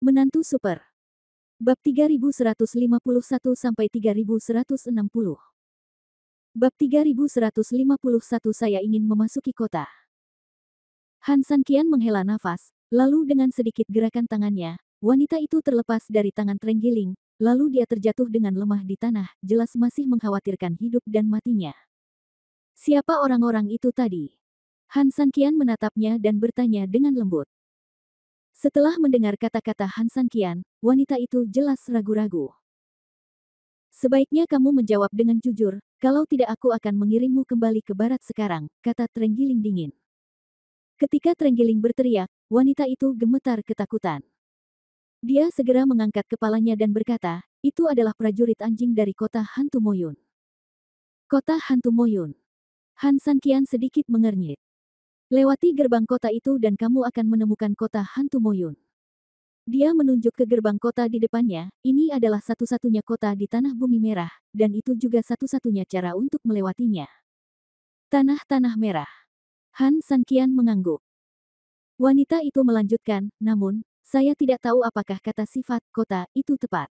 Menantu Super. Bab 3151-3160. Bab 3151 Saya ingin memasuki kota. Han Sanqian menghela nafas, lalu dengan sedikit gerakan tangannya, wanita itu terlepas dari tangan Trenggiling, lalu dia terjatuh dengan lemah di tanah, jelas masih mengkhawatirkan hidup dan matinya. Siapa orang-orang itu tadi? Han Sanqian menatapnya dan bertanya dengan lembut. Setelah mendengar kata-kata Han Sanqian, wanita itu jelas ragu-ragu. Sebaiknya kamu menjawab dengan jujur, kalau tidak aku akan mengirimmu kembali ke barat sekarang, kata Trenggiling dingin. Ketika Trenggiling berteriak, wanita itu gemetar ketakutan. Dia segera mengangkat kepalanya dan berkata, itu adalah prajurit anjing dari kota Hantu Moyun. Kota Hantu Moyun. Han Sanqian sedikit mengernyit. Lewati gerbang kota itu dan kamu akan menemukan kota Hantu Moyun. Dia menunjuk ke gerbang kota di depannya, ini adalah satu-satunya kota di Tanah Bumi Merah, dan itu juga satu-satunya cara untuk melewatinya. Tanah-tanah merah. Han Sanqian mengangguk. Wanita itu melanjutkan, namun, saya tidak tahu apakah kata sifat kota itu tepat.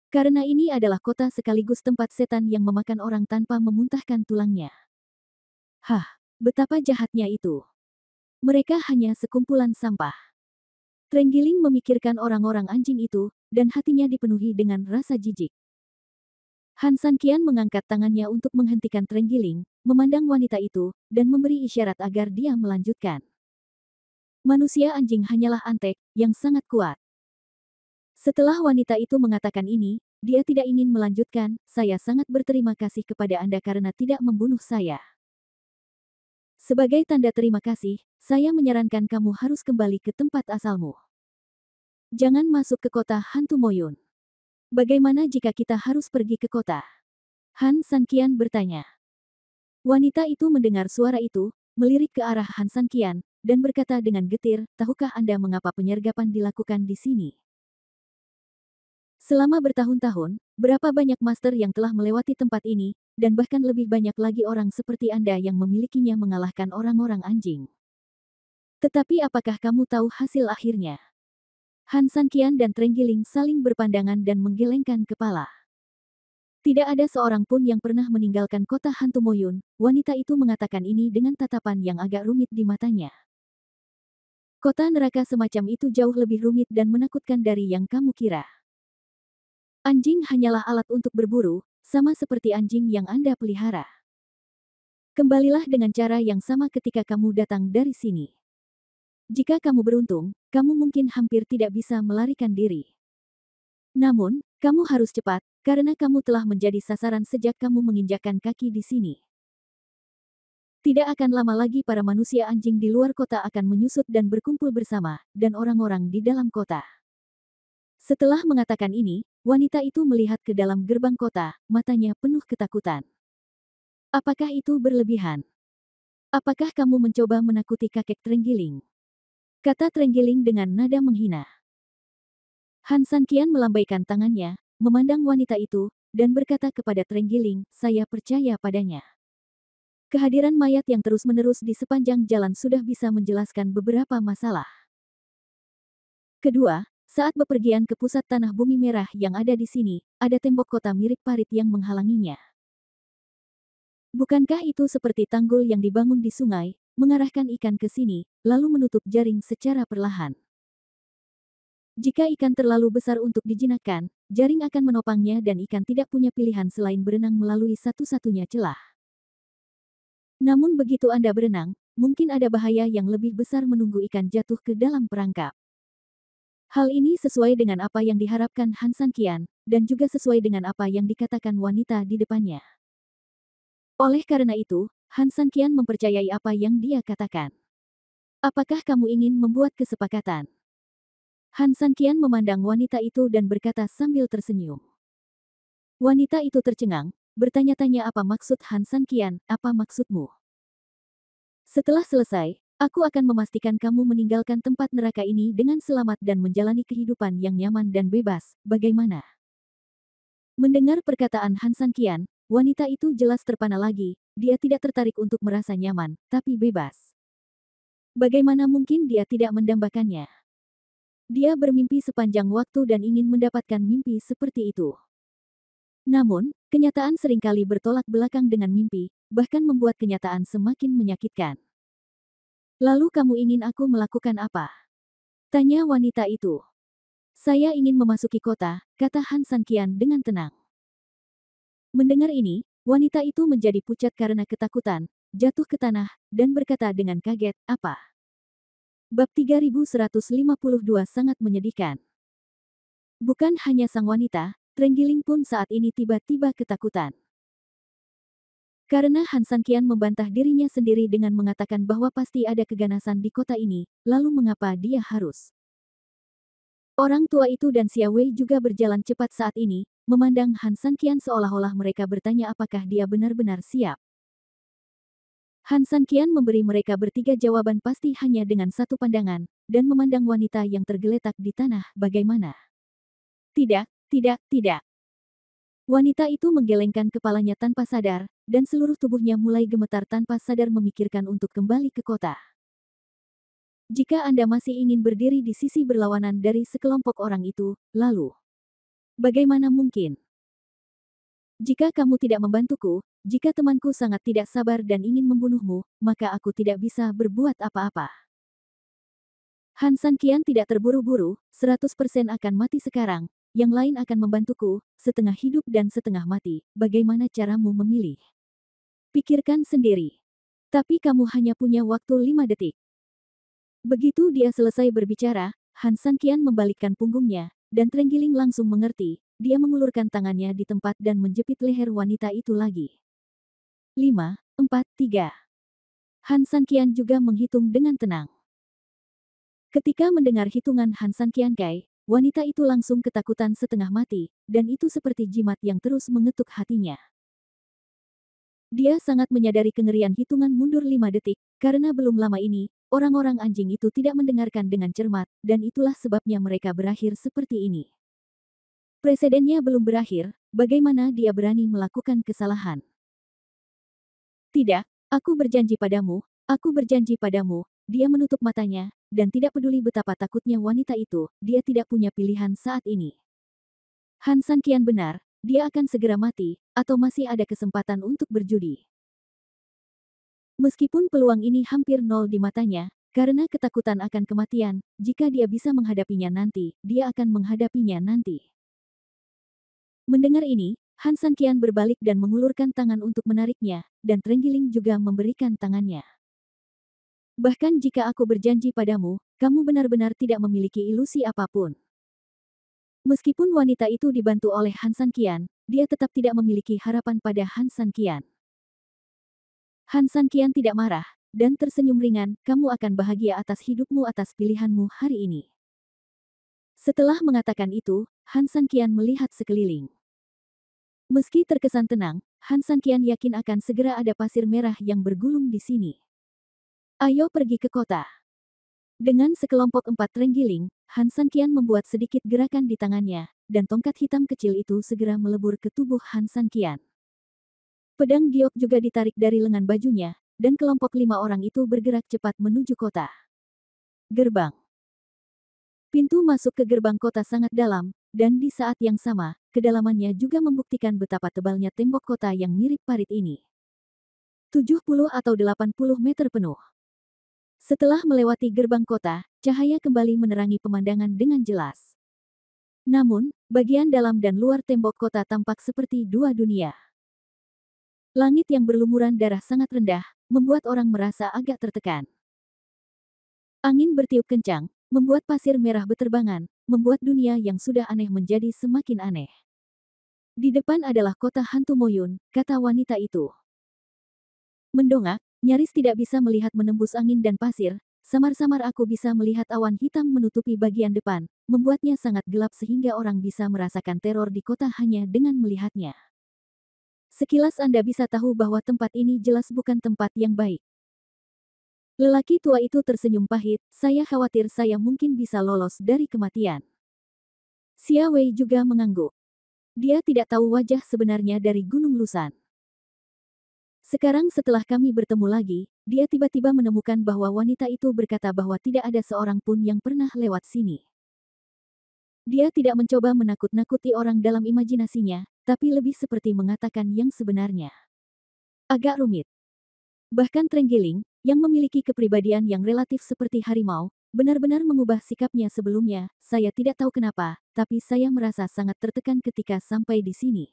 Karena ini adalah kota sekaligus tempat setan yang memakan orang tanpa memuntahkan tulangnya. Hah, betapa jahatnya itu. Mereka hanya sekumpulan sampah. Trenggiling memikirkan orang-orang anjing itu, dan hatinya dipenuhi dengan rasa jijik. Han Sanqian mengangkat tangannya untuk menghentikan Trenggiling, memandang wanita itu, dan memberi isyarat agar dia melanjutkan. Manusia anjing hanyalah antek, yang sangat kuat. Setelah wanita itu mengatakan ini, dia tidak ingin melanjutkan, saya sangat berterima kasih kepada Anda karena tidak membunuh saya. Sebagai tanda terima kasih, saya menyarankan kamu harus kembali ke tempat asalmu. Jangan masuk ke kota Hantu Moyun. Bagaimana jika kita harus pergi ke kota? Han Sanqian bertanya. Wanita itu mendengar suara itu, melirik ke arah Han Sanqian, dan berkata dengan getir, tahukah Anda mengapa penyergapan dilakukan di sini? Selama bertahun-tahun, berapa banyak master yang telah melewati tempat ini, dan bahkan lebih banyak lagi orang seperti Anda yang memilikinya mengalahkan orang-orang anjing. Tetapi apakah kamu tahu hasil akhirnya? Han Sanqian dan Trenggiling saling berpandangan dan menggelengkan kepala. Tidak ada seorang pun yang pernah meninggalkan kota Hantu Moyun, wanita itu mengatakan ini dengan tatapan yang agak rumit di matanya. Kota neraka semacam itu jauh lebih rumit dan menakutkan dari yang kamu kira. Anjing hanyalah alat untuk berburu, sama seperti anjing yang Anda pelihara. Kembalilah dengan cara yang sama ketika kamu datang dari sini. Jika kamu beruntung, kamu mungkin hampir tidak bisa melarikan diri. Namun, kamu harus cepat, karena kamu telah menjadi sasaran sejak kamu menginjakkan kaki di sini. Tidak akan lama lagi para manusia anjing di luar kota akan menyusut dan berkumpul bersama, dan orang-orang di dalam kota. Setelah mengatakan ini, wanita itu melihat ke dalam gerbang kota, matanya penuh ketakutan. Apakah itu berlebihan? Apakah kamu mencoba menakuti kakek Trenggiling? Kata Trenggiling dengan nada menghina. Han Sanqian melambaikan tangannya, memandang wanita itu, dan berkata kepada Trenggiling, saya percaya padanya. Kehadiran mayat yang terus-menerus di sepanjang jalan sudah bisa menjelaskan beberapa masalah. Kedua, saat bepergian ke pusat tanah bumi merah yang ada di sini, ada tembok kota mirip parit yang menghalanginya. Bukankah itu seperti tanggul yang dibangun di sungai, mengarahkan ikan ke sini, lalu menutup jaring secara perlahan? Jika ikan terlalu besar untuk dijinakkan, jaring akan menopangnya dan ikan tidak punya pilihan selain berenang melalui satu-satunya celah. Namun begitu Anda berenang, mungkin ada bahaya yang lebih besar menunggu ikan jatuh ke dalam perangkap. Hal ini sesuai dengan apa yang diharapkan Han Sanqian, dan juga sesuai dengan apa yang dikatakan wanita di depannya. Oleh karena itu, Han Sanqian mempercayai apa yang dia katakan. Apakah kamu ingin membuat kesepakatan? Han Sanqian memandang wanita itu dan berkata sambil tersenyum. Wanita itu tercengang, bertanya-tanya apa maksud Han Sanqian, apa maksudmu? Setelah selesai, aku akan memastikan kamu meninggalkan tempat neraka ini dengan selamat dan menjalani kehidupan yang nyaman dan bebas, bagaimana? Mendengar perkataan Han Sanqian, wanita itu jelas terpana lagi, dia tidak tertarik untuk merasa nyaman, tapi bebas. Bagaimana mungkin dia tidak mendambakannya? Dia bermimpi sepanjang waktu dan ingin mendapatkan mimpi seperti itu. Namun, kenyataan seringkali bertolak belakang dengan mimpi, bahkan membuat kenyataan semakin menyakitkan. Lalu kamu ingin aku melakukan apa? Tanya wanita itu. Saya ingin memasuki kota, kata Han Sanqian dengan tenang. Mendengar ini, wanita itu menjadi pucat karena ketakutan, jatuh ke tanah, dan berkata dengan kaget, apa? Bab 3152 sangat menyedihkan. Bukan hanya sang wanita, Trenggiling pun saat ini tiba-tiba ketakutan. Karena Han Sanqian membantah dirinya sendiri dengan mengatakan bahwa pasti ada keganasan di kota ini, lalu mengapa dia harus? Orang tua itu dan Xia Wei juga berjalan cepat saat ini, memandang Han Sanqian seolah-olah mereka bertanya apakah dia benar-benar siap. Han Sanqian memberi mereka bertiga jawaban pasti hanya dengan satu pandangan, dan memandang wanita yang tergeletak di tanah, bagaimana? Tidak, tidak, tidak. Wanita itu menggelengkan kepalanya tanpa sadar, dan seluruh tubuhnya mulai gemetar tanpa sadar memikirkan untuk kembali ke kota. Jika Anda masih ingin berdiri di sisi berlawanan dari sekelompok orang itu, lalu bagaimana mungkin? Jika kamu tidak membantuku, jika temanku sangat tidak sabar dan ingin membunuhmu, maka aku tidak bisa berbuat apa-apa. Han Sanqian tidak terburu-buru, 100% akan mati sekarang, yang lain akan membantuku, setengah hidup dan setengah mati, bagaimana caramu memilih? Pikirkan sendiri. Tapi kamu hanya punya waktu 5 detik. Begitu dia selesai berbicara, Han Sanqian membalikkan punggungnya, dan Trenggiling langsung mengerti, dia mengulurkan tangannya di tempat dan menjepit leher wanita itu lagi. 5, 4, 3. Han Sanqian juga menghitung dengan tenang. Ketika mendengar hitungan Han Sanqian Kai, wanita itu langsung ketakutan setengah mati, dan itu seperti jimat yang terus mengetuk hatinya. Dia sangat menyadari kengerian hitungan mundur 5 detik, karena belum lama ini, orang-orang anjing itu tidak mendengarkan dengan cermat, dan itulah sebabnya mereka berakhir seperti ini. Presidennya belum berakhir, bagaimana dia berani melakukan kesalahan? Tidak, aku berjanji padamu, dia menutup matanya, dan tidak peduli betapa takutnya wanita itu, dia tidak punya pilihan saat ini. Han Sanqian benar, dia akan segera mati, atau masih ada kesempatan untuk berjudi. Meskipun peluang ini hampir nol di matanya, karena ketakutan akan kematian, jika dia bisa menghadapinya nanti, dia akan menghadapinya nanti. Mendengar ini, Han Sanqian berbalik dan mengulurkan tangan untuk menariknya, dan Trenggiling juga memberikan tangannya. Bahkan jika aku berjanji padamu, kamu benar-benar tidak memiliki ilusi apapun. Meskipun wanita itu dibantu oleh Han Sanqian, dia tetap tidak memiliki harapan pada Han Sanqian. Han Sanqian tidak marah, dan tersenyum ringan, kamu akan bahagia atas hidupmu atas pilihanmu hari ini. Setelah mengatakan itu, Han Sanqian melihat sekeliling. Meski terkesan tenang, Han Sanqian yakin akan segera ada pasir merah yang bergulung di sini. Ayo pergi ke kota. Dengan sekelompok 4 Trenggiling, Han Sanqian membuat sedikit gerakan di tangannya, dan tongkat hitam kecil itu segera melebur ke tubuh Han Sanqian. Pedang giok juga ditarik dari lengan bajunya, dan kelompok 5 orang itu bergerak cepat menuju kota. Gerbang. Pintu masuk ke gerbang kota sangat dalam, dan di saat yang sama, kedalamannya juga membuktikan betapa tebalnya tembok kota yang mirip parit ini. 70 atau 80 meter penuh. Setelah melewati gerbang kota, cahaya kembali menerangi pemandangan dengan jelas. Namun, bagian dalam dan luar tembok kota tampak seperti dua dunia. Langit yang berlumuran darah sangat rendah, membuat orang merasa agak tertekan. Angin bertiup kencang, membuat pasir merah beterbangan, membuat dunia yang sudah aneh menjadi semakin aneh. Di depan adalah kota hantu Moyun, kata wanita itu. Mendongak, nyaris tidak bisa melihat menembus angin dan pasir, samar-samar aku bisa melihat awan hitam menutupi bagian depan, membuatnya sangat gelap sehingga orang bisa merasakan teror di kota hanya dengan melihatnya. Sekilas Anda bisa tahu bahwa tempat ini jelas bukan tempat yang baik. Lelaki tua itu tersenyum pahit, saya khawatir saya mungkin bisa lolos dari kematian. Xia Wei juga mengangguk. Dia tidak tahu wajah sebenarnya dari Gunung Lusan. Sekarang setelah kami bertemu lagi, dia tiba-tiba menemukan bahwa wanita itu berkata bahwa tidak ada seorang pun yang pernah lewat sini. Dia tidak mencoba menakut-nakuti orang dalam imajinasinya, tapi lebih seperti mengatakan yang sebenarnya. Agak rumit. Bahkan Trenggiling, yang memiliki kepribadian yang relatif seperti harimau, benar-benar mengubah sikapnya sebelumnya. Saya tidak tahu kenapa, tapi saya merasa sangat tertekan ketika sampai di sini.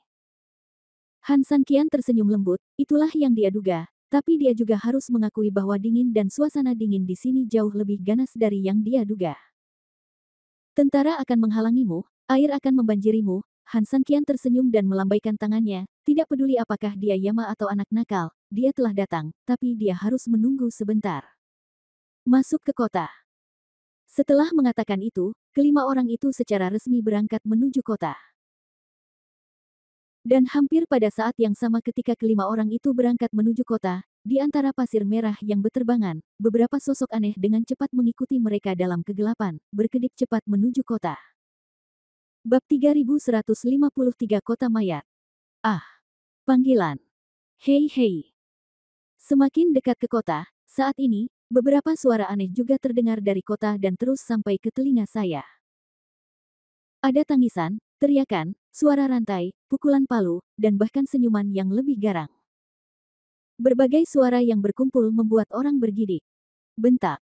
Han Sanqian tersenyum lembut, itulah yang dia duga, tapi dia juga harus mengakui bahwa dingin dan suasana dingin di sini jauh lebih ganas dari yang dia duga. Tentara akan menghalangimu, air akan membanjirimu. Han Sanqian tersenyum dan melambaikan tangannya, tidak peduli apakah dia Yama atau anak nakal, dia telah datang, tapi dia harus menunggu sebentar. Masuk ke kota. Setelah mengatakan itu, kelima orang itu secara resmi berangkat menuju kota. Dan hampir pada saat yang sama ketika kelima orang itu berangkat menuju kota, di antara pasir merah yang berterbangan, beberapa sosok aneh dengan cepat mengikuti mereka dalam kegelapan, berkedip cepat menuju kota. Bab 3153 Kota Mayat. Ah, panggilan. Hei hei. Semakin dekat ke kota, saat ini, beberapa suara aneh juga terdengar dari kota dan terus sampai ke telinga saya. Ada tangisan, teriakan, suara rantai, pukulan palu, dan bahkan senyuman yang lebih garang. Berbagai suara yang berkumpul membuat orang bergidik. Bentak.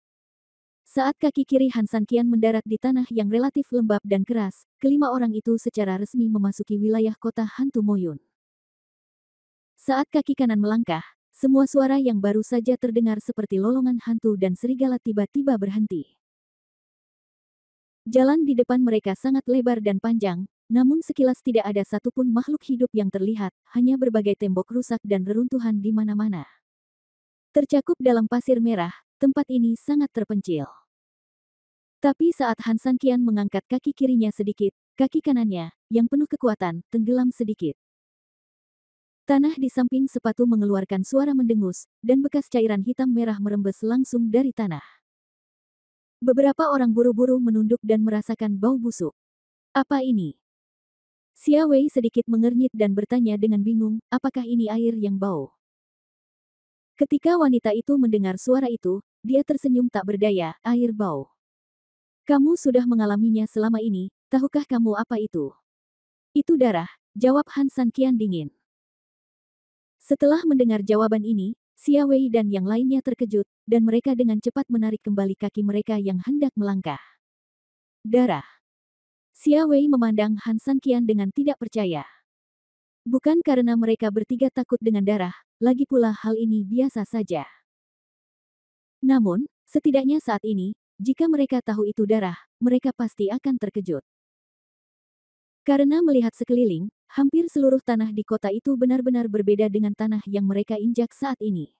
Saat kaki kiri Han Sanqian mendarat di tanah yang relatif lembab dan keras, kelima orang itu secara resmi memasuki wilayah kota hantu Moyun. Saat kaki kanan melangkah, semua suara yang baru saja terdengar seperti lolongan hantu dan serigala tiba-tiba berhenti. Jalan di depan mereka sangat lebar dan panjang, namun sekilas tidak ada satupun makhluk hidup yang terlihat, hanya berbagai tembok rusak dan reruntuhan di mana-mana. Tercakup dalam pasir merah, tempat ini sangat terpencil. Tapi saat Han Sanqian mengangkat kaki kirinya sedikit, kaki kanannya, yang penuh kekuatan, tenggelam sedikit. Tanah di samping sepatu mengeluarkan suara mendengus, dan bekas cairan hitam merah merembes langsung dari tanah. Beberapa orang buru-buru menunduk dan merasakan bau busuk. Apa ini? Xia Wei sedikit mengernyit dan bertanya dengan bingung, apakah ini air yang bau? Ketika wanita itu mendengar suara itu, dia tersenyum tak berdaya, air bau. Kamu sudah mengalaminya selama ini, tahukah kamu apa itu? Itu darah, jawab Han Sanqian dingin. Setelah mendengar jawaban ini, Xia Wei dan yang lainnya terkejut, dan mereka dengan cepat menarik kembali kaki mereka yang hendak melangkah. Darah. Xia Wei memandang Han Sanqian dengan tidak percaya. Bukan karena mereka bertiga takut dengan darah, lagi pula hal ini biasa saja. Namun, setidaknya saat ini, jika mereka tahu itu darah, mereka pasti akan terkejut. Karena melihat sekeliling, hampir seluruh tanah di kota itu benar-benar berbeda dengan tanah yang mereka injak saat ini.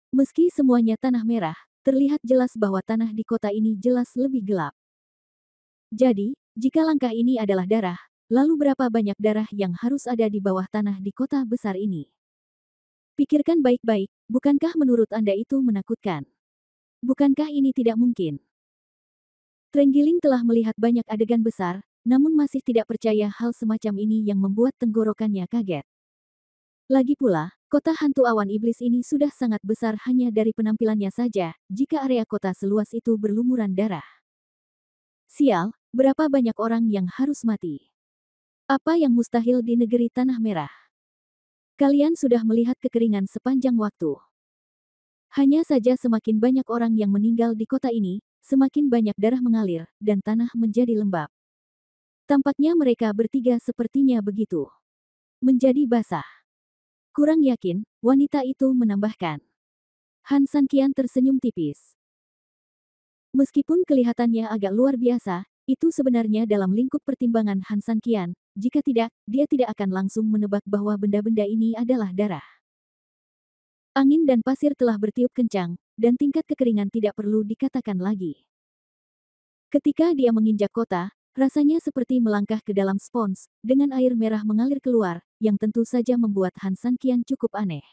Meski semuanya tanah merah, terlihat jelas bahwa tanah di kota ini jelas lebih gelap. Jadi, jika langkah ini adalah darah, lalu berapa banyak darah yang harus ada di bawah tanah di kota besar ini? Pikirkan baik-baik, bukankah menurut Anda itu menakutkan? Bukankah ini tidak mungkin? Trenggiling telah melihat banyak adegan besar, namun masih tidak percaya hal semacam ini yang membuat tenggorokannya kaget. Lagi pula, kota hantu awan iblis ini sudah sangat besar hanya dari penampilannya saja, jika area kota seluas itu berlumuran darah. Sial, berapa banyak orang yang harus mati? Apa yang mustahil di negeri tanah merah? Kalian sudah melihat kekeringan sepanjang waktu. Hanya saja semakin banyak orang yang meninggal di kota ini, semakin banyak darah mengalir, dan tanah menjadi lembab. Tampaknya mereka bertiga sepertinya begitu. Menjadi basah. Kurang yakin, wanita itu menambahkan. Han Sanqian tersenyum tipis. Meskipun kelihatannya agak luar biasa, itu sebenarnya dalam lingkup pertimbangan Han Sanqian, jika tidak, dia tidak akan langsung menebak bahwa benda-benda ini adalah darah. Angin dan pasir telah bertiup kencang, dan tingkat kekeringan tidak perlu dikatakan lagi. Ketika dia menginjak kota, rasanya seperti melangkah ke dalam spons, dengan air merah mengalir keluar, yang tentu saja membuat Han Sanqian cukup aneh.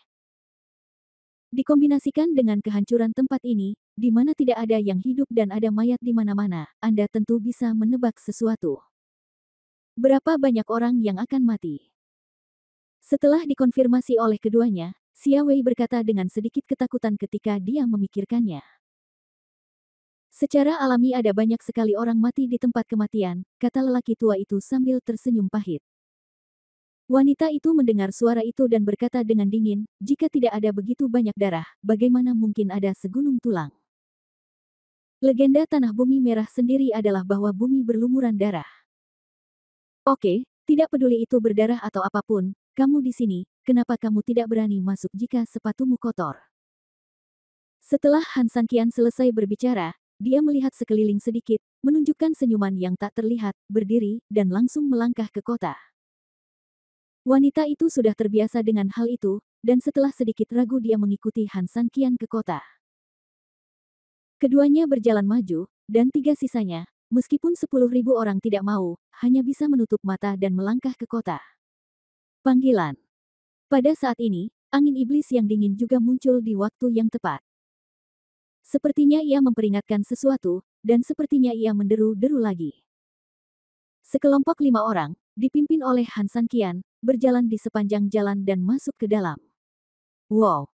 Dikombinasikan dengan kehancuran tempat ini, di mana tidak ada yang hidup dan ada mayat di mana-mana, Anda tentu bisa menebak sesuatu. Berapa banyak orang yang akan mati? Setelah dikonfirmasi oleh keduanya, Xia Wei berkata dengan sedikit ketakutan ketika dia memikirkannya. Secara alami ada banyak sekali orang mati di tempat kematian, kata lelaki tua itu sambil tersenyum pahit. Wanita itu mendengar suara itu dan berkata dengan dingin, jika tidak ada begitu banyak darah, bagaimana mungkin ada segunung tulang? Legenda tanah bumi merah sendiri adalah bahwa bumi berlumuran darah. Oke, tidak peduli itu berdarah atau apapun, kamu di sini, kenapa kamu tidak berani masuk jika sepatumu kotor? Setelah Han Sanqian selesai berbicara, dia melihat sekeliling sedikit, menunjukkan senyuman yang tak terlihat, berdiri, dan langsung melangkah ke kota. Wanita itu sudah terbiasa dengan hal itu, dan setelah sedikit ragu dia mengikuti Han Sanqian ke kota. Keduanya berjalan maju, dan tiga sisanya, meskipun 10.000 orang tidak mau, hanya bisa menutup mata dan melangkah ke kota. Panggilan. Pada saat ini, angin iblis yang dingin juga muncul di waktu yang tepat. Sepertinya ia memperingatkan sesuatu, dan sepertinya ia menderu-deru lagi. Sekelompok 5 orang, dipimpin oleh Han Sanqian, berjalan di sepanjang jalan dan masuk ke dalam. Wow!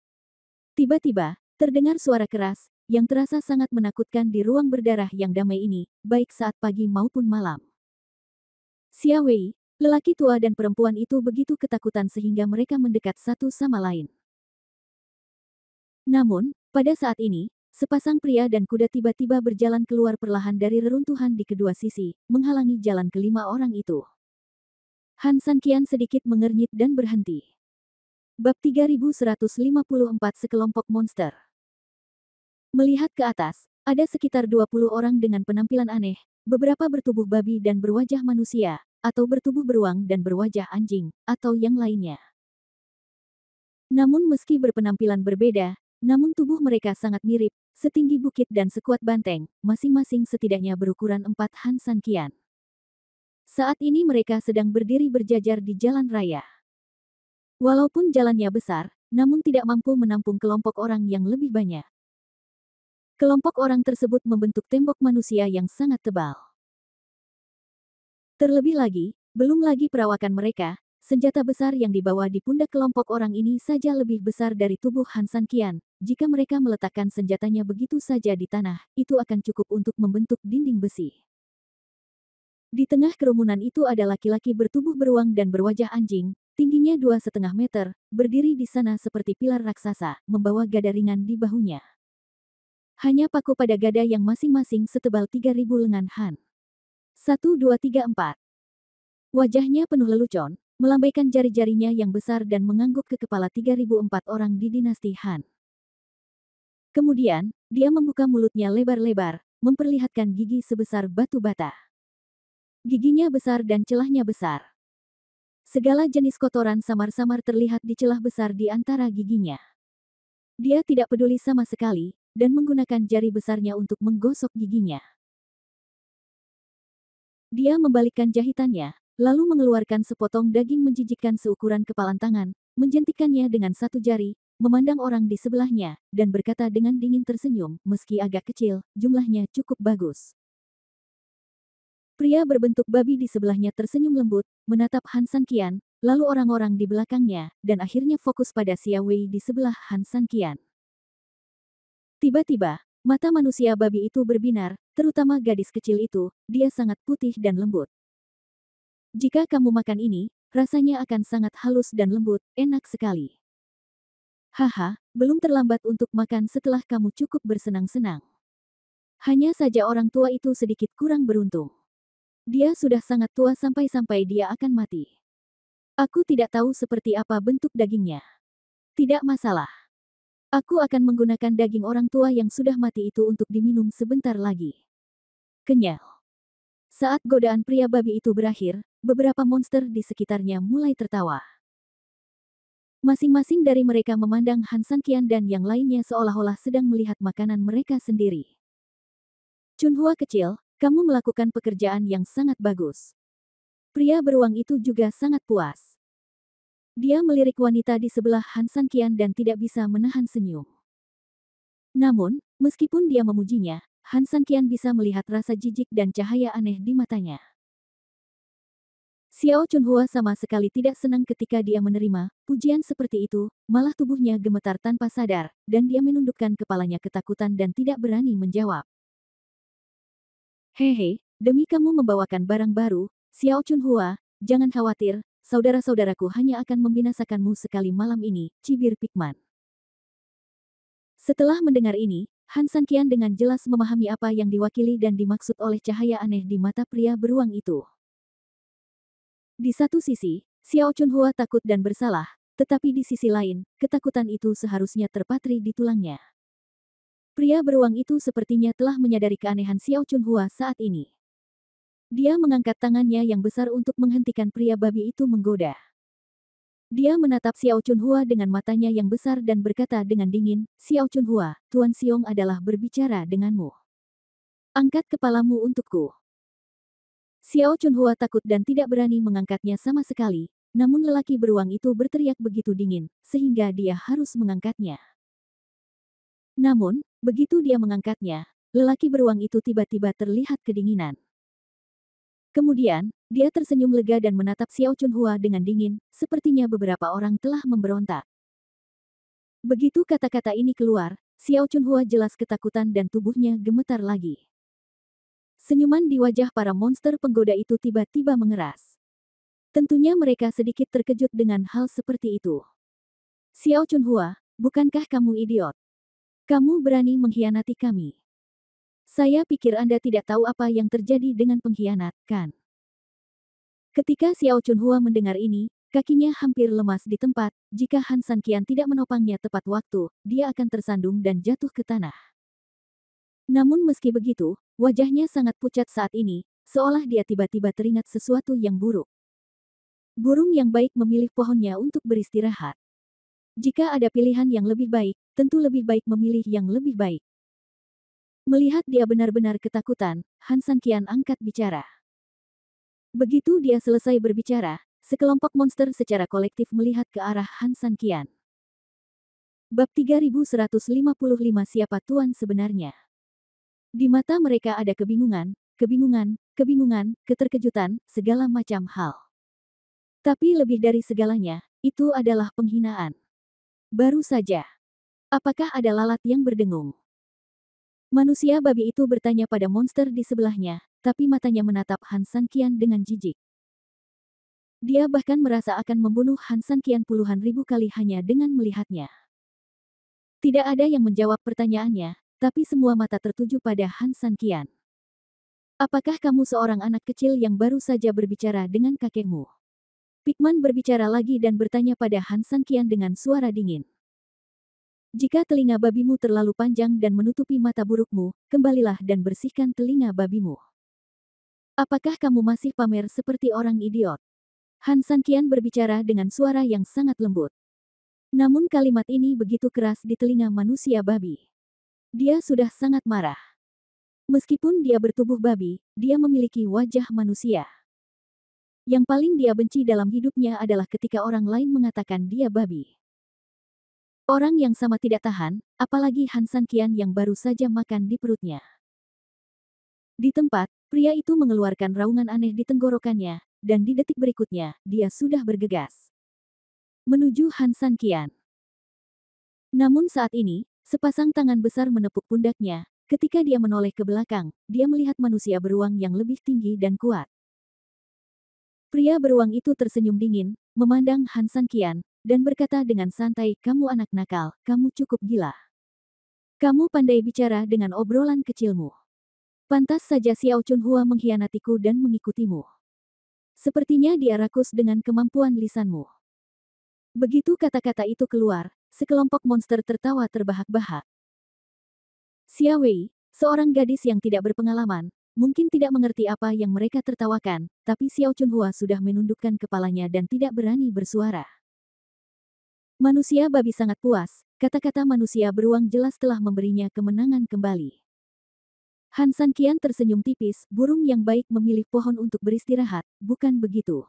Tiba-tiba, terdengar suara keras, yang terasa sangat menakutkan di ruang berdarah yang damai ini, baik saat pagi maupun malam. Xia Wei, lelaki tua dan perempuan itu begitu ketakutan sehingga mereka mendekat satu sama lain. Namun, pada saat ini, sepasang pria dan kuda tiba-tiba berjalan keluar perlahan dari reruntuhan di kedua sisi, menghalangi jalan kelima orang itu. Han Sanqian sedikit mengernyit dan berhenti. Bab 3154 Sekelompok Monster. Melihat ke atas, ada sekitar 20 orang dengan penampilan aneh, beberapa bertubuh babi dan berwajah manusia, atau bertubuh beruang dan berwajah anjing, atau yang lainnya. Namun meski berpenampilan berbeda, namun tubuh mereka sangat mirip, setinggi bukit dan sekuat banteng, masing-masing setidaknya berukuran 4 Han Sanqian. Saat ini mereka sedang berdiri berjajar di jalan raya. Walaupun jalannya besar, namun tidak mampu menampung kelompok orang yang lebih banyak. Kelompok orang tersebut membentuk tembok manusia yang sangat tebal. Terlebih lagi, belum lagi perawakan mereka, senjata besar yang dibawa di pundak kelompok orang ini saja lebih besar dari tubuh Han Sanqian. Jika mereka meletakkan senjatanya begitu saja di tanah, itu akan cukup untuk membentuk dinding besi. Di tengah kerumunan itu ada laki-laki bertubuh beruang dan berwajah anjing, tingginya 2,5 meter, berdiri di sana seperti pilar raksasa, membawa gada ringan di bahunya. Hanya paku pada gada yang masing-masing setebal 3.000 lengan Han. 1, 2, 3, 4. Wajahnya penuh lelucon, melambaikan jari-jarinya yang besar dan mengangguk ke kepala 3.004 orang di dinasti Han. Kemudian, dia membuka mulutnya lebar-lebar, memperlihatkan gigi sebesar batu bata. Giginya besar dan celahnya besar. Segala jenis kotoran samar-samar terlihat di celah besar di antara giginya. Dia tidak peduli sama sekali, dan menggunakan jari besarnya untuk menggosok giginya. Dia membalikkan jahitannya, lalu mengeluarkan sepotong daging menjijikkan seukuran kepalan tangan, menjentikannya dengan satu jari, memandang orang di sebelahnya, dan berkata dengan dingin tersenyum, meski agak kecil, jumlahnya cukup bagus. Pria berbentuk babi di sebelahnya tersenyum lembut, menatap Han Sanqian, lalu orang-orang di belakangnya, dan akhirnya fokus pada Xia Wei di sebelah Han Sanqian. Tiba-tiba, mata manusia babi itu berbinar, terutama gadis kecil itu, dia sangat putih dan lembut. Jika kamu makan ini, rasanya akan sangat halus dan lembut, enak sekali. Haha, belum terlambat untuk makan setelah kamu cukup bersenang-senang. Hanya saja orang tua itu sedikit kurang beruntung. Dia sudah sangat tua sampai-sampai dia akan mati. Aku tidak tahu seperti apa bentuk dagingnya. Tidak masalah. Aku akan menggunakan daging orang tua yang sudah mati itu untuk diminum sebentar lagi. Kenyal. Saat godaan pria babi itu berakhir, beberapa monster di sekitarnya mulai tertawa. Masing-masing dari mereka memandang Han Sanqian dan yang lainnya seolah-olah sedang melihat makanan mereka sendiri. Chunhua kecil, kamu melakukan pekerjaan yang sangat bagus. Pria beruang itu juga sangat puas. Dia melirik wanita di sebelah Han Sanqian dan tidak bisa menahan senyum. Namun, meskipun dia memujinya, Han Sanqian bisa melihat rasa jijik dan cahaya aneh di matanya. Xiao Chunhua sama sekali tidak senang ketika dia menerima pujian seperti itu, malah tubuhnya gemetar tanpa sadar, dan dia menundukkan kepalanya ketakutan dan tidak berani menjawab. Hehe, demi kamu membawakan barang baru, Xiao Chunhua, jangan khawatir, saudara-saudaraku hanya akan membinasakanmu sekali malam ini, cibir Pikman. Setelah mendengar ini, Han Sanqian dengan jelas memahami apa yang diwakili dan dimaksud oleh cahaya aneh di mata pria beruang itu. Di satu sisi, Xiao Chunhua takut dan bersalah, tetapi di sisi lain, ketakutan itu seharusnya terpatri di tulangnya. Pria beruang itu sepertinya telah menyadari keanehan Xiao Chunhua saat ini. Dia mengangkat tangannya yang besar untuk menghentikan pria babi itu menggoda. Dia menatap Xiao Chunhua dengan matanya yang besar dan berkata dengan dingin, "Xiao Chunhua, Tuan Xiong adalah berbicara denganmu. Angkat kepalamu untukku." Xiao Chunhua takut dan tidak berani mengangkatnya sama sekali, namun lelaki beruang itu berteriak begitu dingin, sehingga dia harus mengangkatnya. Namun, begitu dia mengangkatnya, lelaki beruang itu tiba-tiba terlihat kedinginan. Kemudian, dia tersenyum lega dan menatap Xiao Chunhua dengan dingin, sepertinya beberapa orang telah memberontak. Begitu kata-kata ini keluar, Xiao Chunhua jelas ketakutan dan tubuhnya gemetar lagi. Senyuman di wajah para monster penggoda itu tiba-tiba mengeras. Tentunya mereka sedikit terkejut dengan hal seperti itu. "Xiao Chunhua, bukankah kamu idiot? Kamu berani mengkhianati kami. Saya pikir Anda tidak tahu apa yang terjadi dengan pengkhianat, kan?" Ketika Xiao Chunhua mendengar ini, kakinya hampir lemas di tempat. Jika Han Sanqian tidak menopangnya tepat waktu, dia akan tersandung dan jatuh ke tanah. Namun meski begitu, wajahnya sangat pucat saat ini, seolah dia tiba-tiba teringat sesuatu yang buruk. Burung yang baik memilih pohonnya untuk beristirahat. Jika ada pilihan yang lebih baik, tentu lebih baik memilih yang lebih baik. Melihat dia benar-benar ketakutan, Han Sanqian angkat bicara. Begitu dia selesai berbicara, sekelompok monster secara kolektif melihat ke arah Han Sanqian. Bab 3155 Siapa Tuan sebenarnya? Di mata mereka ada kebingungan, keterkejutan, segala macam hal. Tapi lebih dari segalanya, itu adalah penghinaan. Baru saja. Apakah ada lalat yang berdengung? Manusia babi itu bertanya pada monster di sebelahnya, tapi matanya menatap Han Sanqian dengan jijik. Dia bahkan merasa akan membunuh Han Sanqian puluhan ribu kali hanya dengan melihatnya. Tidak ada yang menjawab pertanyaannya, tapi semua mata tertuju pada Han Sanqian. "Apakah kamu seorang anak kecil yang baru saja berbicara dengan kakekmu?" Pikman berbicara lagi dan bertanya pada Han Sanqian dengan suara dingin. "Jika telinga babimu terlalu panjang dan menutupi mata burukmu, kembalilah dan bersihkan telinga babimu. Apakah kamu masih pamer seperti orang idiot?" Han Sanqian berbicara dengan suara yang sangat lembut. Namun kalimat ini begitu keras di telinga manusia babi. Dia sudah sangat marah. Meskipun dia bertubuh babi, dia memiliki wajah manusia. Yang paling dia benci dalam hidupnya adalah ketika orang lain mengatakan dia babi. Orang yang sama tidak tahan, apalagi Han Sanqian yang baru saja makan di perutnya. Di tempat, pria itu mengeluarkan raungan aneh di tenggorokannya, dan di detik berikutnya, dia sudah bergegas menuju Han Sanqian. Namun saat ini, sepasang tangan besar menepuk pundaknya. Ketika dia menoleh ke belakang, dia melihat manusia beruang yang lebih tinggi dan kuat. Pria beruang itu tersenyum dingin, memandang Han Sanqian, dan berkata dengan santai, "Kamu anak nakal, kamu cukup gila. Kamu pandai bicara dengan obrolan kecilmu. Pantas saja Xiao Chunhua mengkhianatiku dan mengikutimu. Sepertinya dia rakus dengan kemampuan lisanmu." Begitu kata-kata itu keluar, sekelompok monster tertawa terbahak-bahak. Xia Wei, seorang gadis yang tidak berpengalaman, mungkin tidak mengerti apa yang mereka tertawakan, tapi Xiao Chunhua sudah menundukkan kepalanya dan tidak berani bersuara. Manusia babi sangat puas, kata-kata manusia beruang jelas telah memberinya kemenangan kembali. Han Sanqian tersenyum tipis, "Burung yang baik memilih pohon untuk beristirahat, bukan begitu?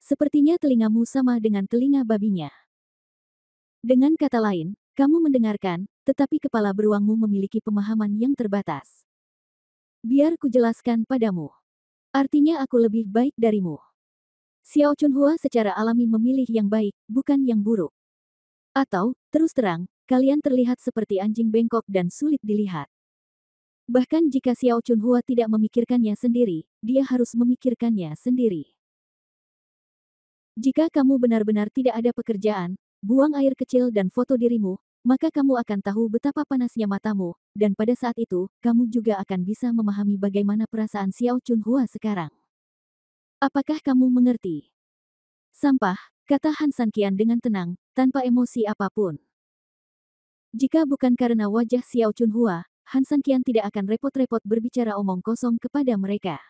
Sepertinya telingamu sama dengan telinga babinya. Dengan kata lain, kamu mendengarkan, tetapi kepala beruangmu memiliki pemahaman yang terbatas. Biar kujelaskan padamu. Artinya aku lebih baik darimu. Xiao Chunhua secara alami memilih yang baik, bukan yang buruk. Atau, terus terang, kalian terlihat seperti anjing bengkok dan sulit dilihat." Bahkan jika Xiao Chunhua tidak memikirkannya sendiri, dia harus memikirkannya sendiri. Jika kamu benar-benar tidak ada pekerjaan, buang air kecil dan foto dirimu, maka kamu akan tahu betapa panasnya matamu, dan pada saat itu, kamu juga akan bisa memahami bagaimana perasaan Xiao Chunhua sekarang. Apakah kamu mengerti? Sampah, kata Han Sanqian dengan tenang, tanpa emosi apapun. Jika bukan karena wajah Xiao Chunhua, Han Sanqian tidak akan repot-repot berbicara omong kosong kepada mereka.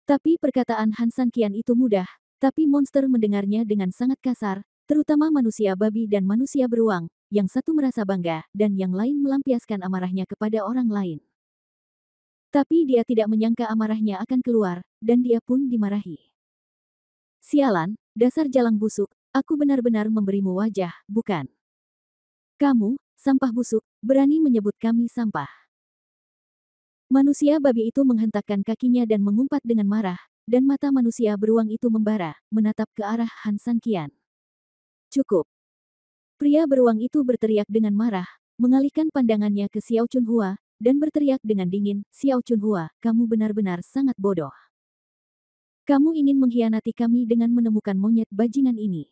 Tapi perkataan Han Sanqian itu mudah, tapi monster mendengarnya dengan sangat kasar, terutama manusia babi dan manusia beruang, yang satu merasa bangga, dan yang lain melampiaskan amarahnya kepada orang lain. Tapi dia tidak menyangka amarahnya akan keluar, dan dia pun dimarahi. Sialan, dasar jalang busuk, aku benar-benar memberimu wajah, bukan? Kamu, sampah busuk, berani menyebut kami sampah. Manusia babi itu menghentakkan kakinya dan mengumpat dengan marah, dan mata manusia beruang itu membara, menatap ke arah Han Sanqian. Cukup. Pria beruang itu berteriak dengan marah, mengalihkan pandangannya ke Xiao Chunhua, dan berteriak dengan dingin, Xiao Chunhua, kamu benar-benar sangat bodoh. Kamu ingin mengkhianati kami dengan menemukan monyet bajingan ini.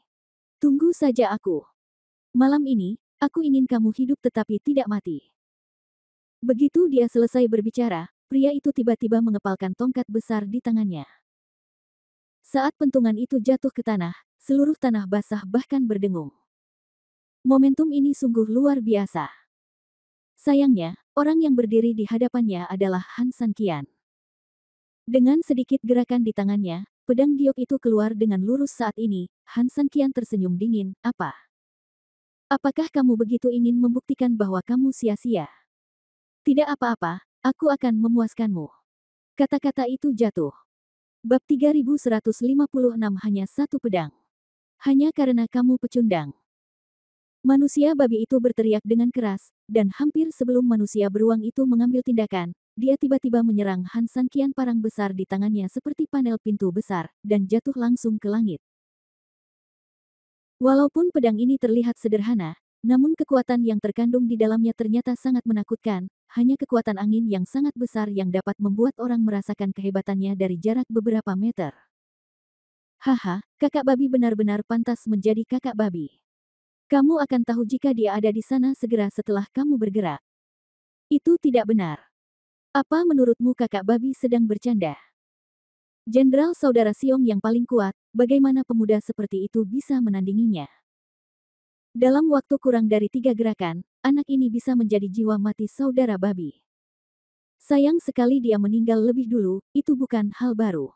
Tunggu saja aku. Malam ini, aku ingin kamu hidup tetapi tidak mati. Begitu dia selesai berbicara, pria itu tiba-tiba mengepalkan tongkat besar di tangannya. Saat pentungan itu jatuh ke tanah, seluruh tanah basah bahkan berdengung. Momentum ini sungguh luar biasa. Sayangnya, orang yang berdiri di hadapannya adalah Han Sanqian. Dengan sedikit gerakan di tangannya, pedang giok itu keluar dengan lurus saat ini. Han Sanqian tersenyum dingin, apa? Apakah kamu begitu ingin membuktikan bahwa kamu sia-sia? Tidak apa-apa, aku akan memuaskanmu. Kata-kata itu jatuh. Bab 3156 hanya satu pedang. Hanya karena kamu pecundang. Manusia babi itu berteriak dengan keras, dan hampir sebelum manusia beruang itu mengambil tindakan, dia tiba-tiba menyerang Han Sanqian parang besar di tangannya seperti panel pintu besar, dan jatuh langsung ke langit. Walaupun pedang ini terlihat sederhana, namun kekuatan yang terkandung di dalamnya ternyata sangat menakutkan, hanya kekuatan angin yang sangat besar yang dapat membuat orang merasakan kehebatannya dari jarak beberapa meter. Haha, kakak babi benar-benar pantas menjadi kakak babi. Kamu akan tahu jika dia ada di sana segera setelah kamu bergerak. Itu tidak benar. Apa menurutmu kakak babi sedang bercanda? Jenderal Saudara Siong yang paling kuat, bagaimana pemuda seperti itu bisa menandinginya? Dalam waktu kurang dari 3 gerakan, anak ini bisa menjadi jiwa mati saudara babi. Sayang sekali dia meninggal lebih dulu, itu bukan hal baru.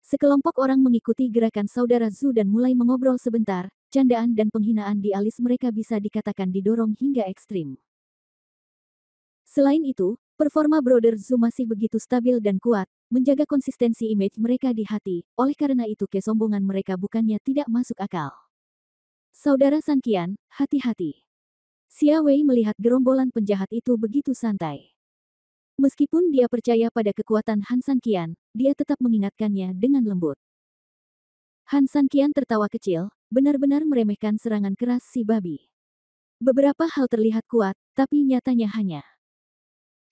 Sekelompok orang mengikuti gerakan saudara Zhu dan mulai mengobrol sebentar, candaan dan penghinaan di alis mereka bisa dikatakan didorong hingga ekstrim. Selain itu, performa Brother Zhu masih begitu stabil dan kuat, menjaga konsistensi image mereka di hati, oleh karena itu kesombongan mereka bukannya tidak masuk akal. Saudara Sanqian, hati-hati. Xia Wei melihat gerombolan penjahat itu begitu santai. Meskipun dia percaya pada kekuatan Han Sanqian, dia tetap mengingatkannya dengan lembut. Han Sanqian tertawa kecil, benar-benar meremehkan serangan keras si babi. Beberapa hal terlihat kuat, tapi nyatanya hanya.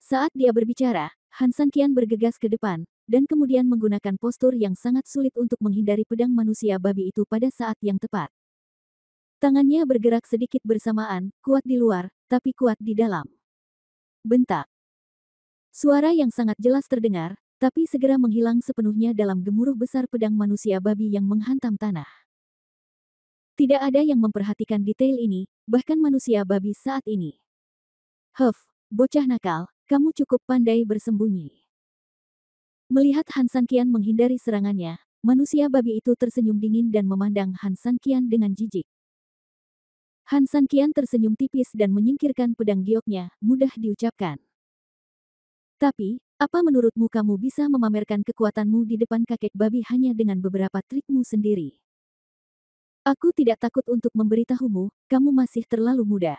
Saat dia berbicara, Han Sanqian bergegas ke depan, dan kemudian menggunakan postur yang sangat sulit untuk menghindari pedang manusia babi itu pada saat yang tepat. Tangannya bergerak sedikit bersamaan, kuat di luar, tapi kuat di dalam. Bentak. Suara yang sangat jelas terdengar, tapi segera menghilang sepenuhnya dalam gemuruh besar pedang manusia babi yang menghantam tanah. Tidak ada yang memperhatikan detail ini, bahkan manusia babi saat ini. Bocah nakal, kamu cukup pandai bersembunyi. Melihat Han Sanqian menghindari serangannya, manusia babi itu tersenyum dingin dan memandang Han Sanqian dengan jijik. Han Sanqian tersenyum tipis dan menyingkirkan pedang gioknya, mudah diucapkan. Tapi, apa menurutmu kamu bisa memamerkan kekuatanmu di depan kakek babi hanya dengan beberapa trikmu sendiri? Aku tidak takut untuk memberitahumu, kamu masih terlalu muda.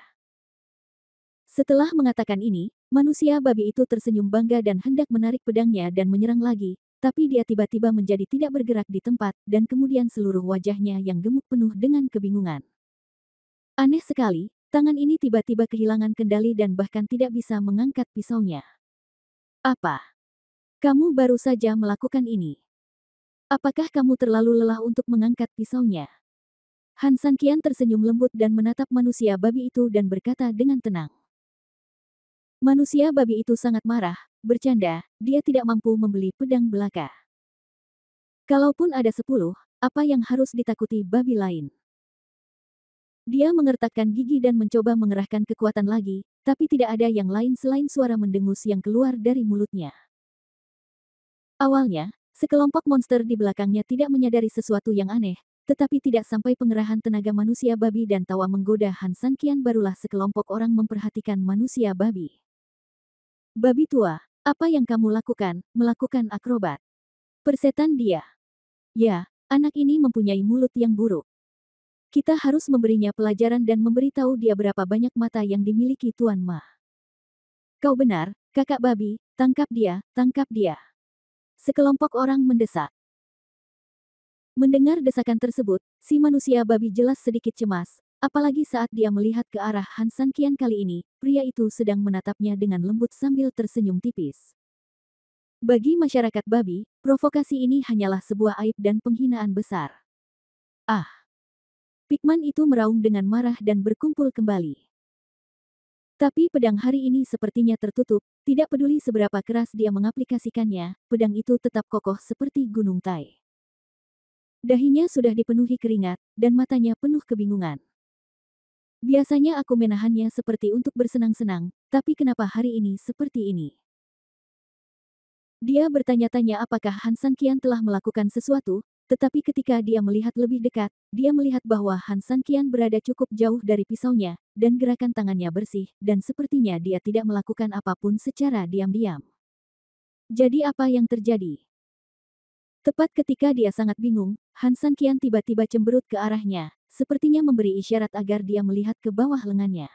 Setelah mengatakan ini, manusia babi itu tersenyum bangga dan hendak menarik pedangnya dan menyerang lagi, tapi dia tiba-tiba menjadi tidak bergerak di tempat, dan kemudian seluruh wajahnya yang gemuk penuh dengan kebingungan. Aneh sekali, Tangan ini tiba-tiba kehilangan kendali dan bahkan tidak bisa mengangkat pisaunya. Apa? Kamu baru saja melakukan ini. Apakah kamu terlalu lelah untuk mengangkat pisaunya? Han Sanqian tersenyum lembut dan menatap manusia babi itu dan berkata dengan tenang. Manusia babi itu sangat marah, bercanda, dia tidak mampu membeli pedang belaka. Kalaupun ada 10, apa yang harus ditakuti babi lain? Dia mengertakkan gigi dan mencoba mengerahkan kekuatan lagi, tapi tidak ada yang lain selain suara mendengus yang keluar dari mulutnya. Awalnya, sekelompok monster di belakangnya tidak menyadari sesuatu yang aneh, tetapi tidak sampai pengerahan tenaga manusia babi dan tawa menggoda Han Sanqian barulah sekelompok orang memperhatikan manusia babi. Babi tua, apa yang kamu lakukan? Melakukan akrobat. Persetan dia. Ya, anak ini mempunyai mulut yang buruk. Kita harus memberinya pelajaran dan memberitahu dia berapa banyak mata yang dimiliki Tuan Ma. Kau benar, kakak babi, tangkap dia, tangkap dia. Sekelompok orang mendesak. Mendengar desakan tersebut, si manusia babi jelas sedikit cemas, apalagi saat dia melihat ke arah Han Sanqian kali ini, pria itu sedang menatapnya dengan lembut sambil tersenyum tipis. Bagi masyarakat babi, provokasi ini hanyalah sebuah aib dan penghinaan besar. Ah! Pikman itu meraung dengan marah dan berkumpul kembali. Tapi pedang hari ini sepertinya tertutup, tidak peduli seberapa keras dia mengaplikasikannya, pedang itu tetap kokoh seperti gunung Tai. Dahinya sudah dipenuhi keringat, dan matanya penuh kebingungan. Biasanya aku menahannya seperti untuk bersenang-senang, tapi kenapa hari ini seperti ini? Dia bertanya-tanya apakah Han Sanqian telah melakukan sesuatu, tetapi ketika dia melihat lebih dekat, dia melihat bahwa Han Sanqian berada cukup jauh dari pisaunya, dan gerakan tangannya bersih, dan sepertinya dia tidak melakukan apapun secara diam-diam. Jadi apa yang terjadi? Tepat ketika dia sangat bingung, Han Sanqian tiba-tiba cemberut ke arahnya, sepertinya memberi isyarat agar dia melihat ke bawah lengannya.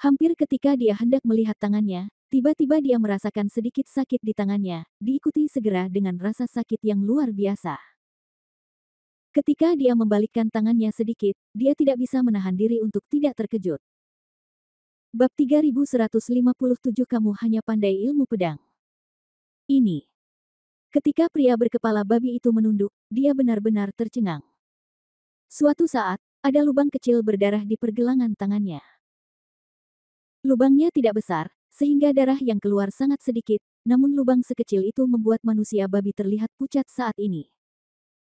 Hampir ketika dia hendak melihat tangannya, tiba-tiba dia merasakan sedikit sakit di tangannya, diikuti segera dengan rasa sakit yang luar biasa. Ketika dia membalikkan tangannya sedikit, dia tidak bisa menahan diri untuk tidak terkejut. Bab 3157 Kamu hanya pandai ilmu pedang. Ini. Ketika pria berkepala babi itu menunduk, dia benar-benar tercengang. Suatu saat, ada lubang kecil berdarah di pergelangan tangannya. Lubangnya tidak besar, sehingga darah yang keluar sangat sedikit, namun lubang sekecil itu membuat manusia babi terlihat pucat saat ini.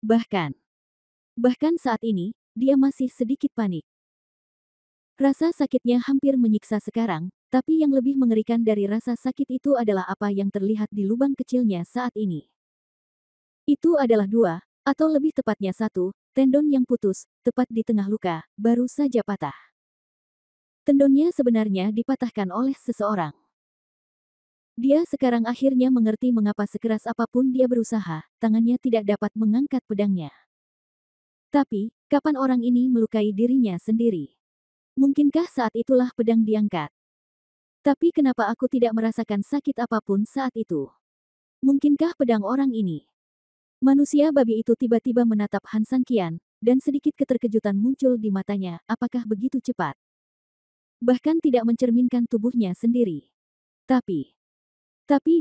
Bahkan saat ini, dia masih sedikit panik. Rasa sakitnya hampir menyiksa sekarang, tapi yang lebih mengerikan dari rasa sakit itu adalah apa yang terlihat di lubang kecilnya saat ini. Itu adalah 2, atau lebih tepatnya 1, tendon yang putus, tepat di tengah luka, baru saja patah. Tendonnya sebenarnya dipatahkan oleh seseorang. Dia sekarang akhirnya mengerti mengapa sekeras apapun dia berusaha, tangannya tidak dapat mengangkat pedangnya. Tapi, kapan orang ini melukai dirinya sendiri? Mungkinkah saat itulah pedang diangkat? Tapi kenapa aku tidak merasakan sakit apapun saat itu? Mungkinkah pedang orang ini? Manusia babi itu tiba-tiba menatap Han Sanqian, dan sedikit keterkejutan muncul di matanya, apakah begitu cepat? Bahkan tidak mencerminkan tubuhnya sendiri. Tapi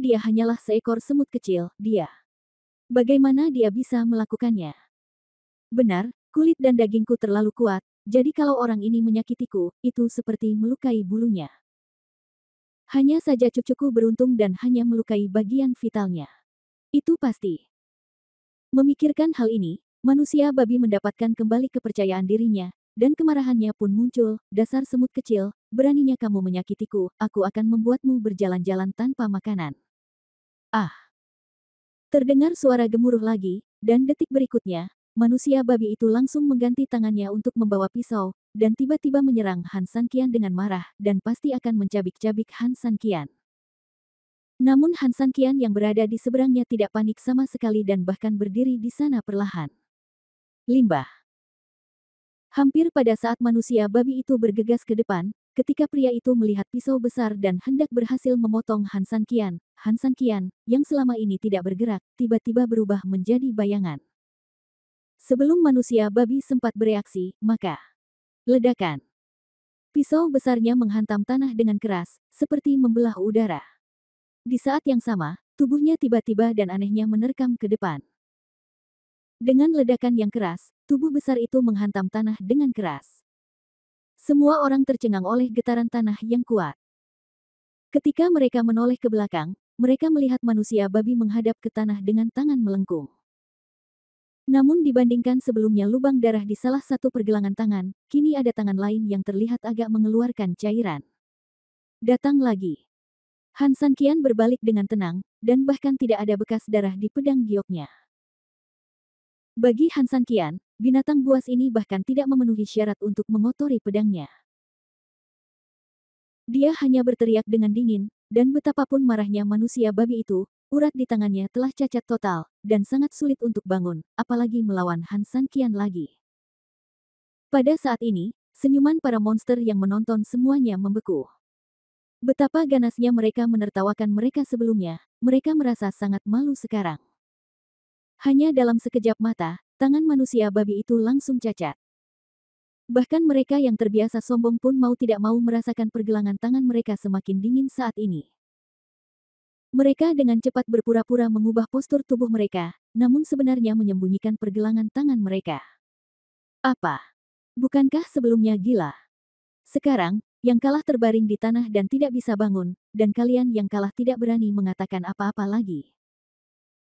dia hanyalah seekor semut kecil, dia. Bagaimana dia bisa melakukannya? Benar, kulit dan dagingku terlalu kuat, jadi kalau orang ini menyakitiku, itu seperti melukai bulunya. Hanya saja cucuku beruntung dan hanya melukai bagian vitalnya. Itu pasti. Memikirkan hal ini, manusia babi mendapatkan kembali kepercayaan dirinya, dan kemarahannya pun muncul, dasar semut kecil, beraninya kamu menyakitiku, aku akan membuatmu berjalan-jalan tanpa makanan. Ah! Terdengar suara gemuruh lagi, dan detik berikutnya, manusia babi itu langsung mengganti tangannya untuk membawa pisau, dan tiba-tiba menyerang Han Sanqian dengan marah, dan pasti akan mencabik-cabik Han Sanqian. Namun Han Sanqian yang berada di seberangnya tidak panik sama sekali dan bahkan berdiri di sana perlahan. Limbah. Hampir pada saat manusia babi itu bergegas ke depan, ketika pria itu melihat pisau besar dan hendak berhasil memotong Han Sanqian, yang selama ini tidak bergerak, tiba-tiba berubah menjadi bayangan. Sebelum manusia babi sempat bereaksi, maka Ledakan. Pisau besarnya menghantam tanah dengan keras, seperti membelah udara. Di saat yang sama, tubuhnya tiba-tiba dan anehnya menerkam ke depan. Dengan ledakan yang keras, tubuh besar itu menghantam tanah dengan keras. Semua orang tercengang oleh getaran tanah yang kuat. Ketika mereka menoleh ke belakang, mereka melihat manusia babi menghadap ke tanah dengan tangan melengkung. Namun dibandingkan sebelumnya lubang darah di salah satu pergelangan tangan, kini ada tangan lain yang terlihat agak mengeluarkan cairan. Datang lagi. Han Sanqian berbalik dengan tenang, dan bahkan tidak ada bekas darah di pedang gioknya. Bagi Han Sanqian, binatang buas ini bahkan tidak memenuhi syarat untuk mengotori pedangnya. Dia hanya berteriak dengan dingin, dan betapapun marahnya manusia babi itu, urat di tangannya telah cacat total, dan sangat sulit untuk bangun, apalagi melawan Han Sanqian lagi. Pada saat ini, senyuman para monster yang menonton semuanya membeku. Betapa ganasnya mereka menertawakan mereka sebelumnya, mereka merasa sangat malu sekarang. Hanya dalam sekejap mata, tangan manusia babi itu langsung cacat. Bahkan mereka yang terbiasa sombong pun mau tidak mau merasakan pergelangan tangan mereka semakin dingin saat ini. Mereka dengan cepat berpura-pura mengubah postur tubuh mereka, namun sebenarnya menyembunyikan pergelangan tangan mereka. Apa? Bukankah sebelumnya gila? Sekarang, yang kalah terbaring di tanah dan tidak bisa bangun, dan kalian yang kalah tidak berani mengatakan apa-apa lagi.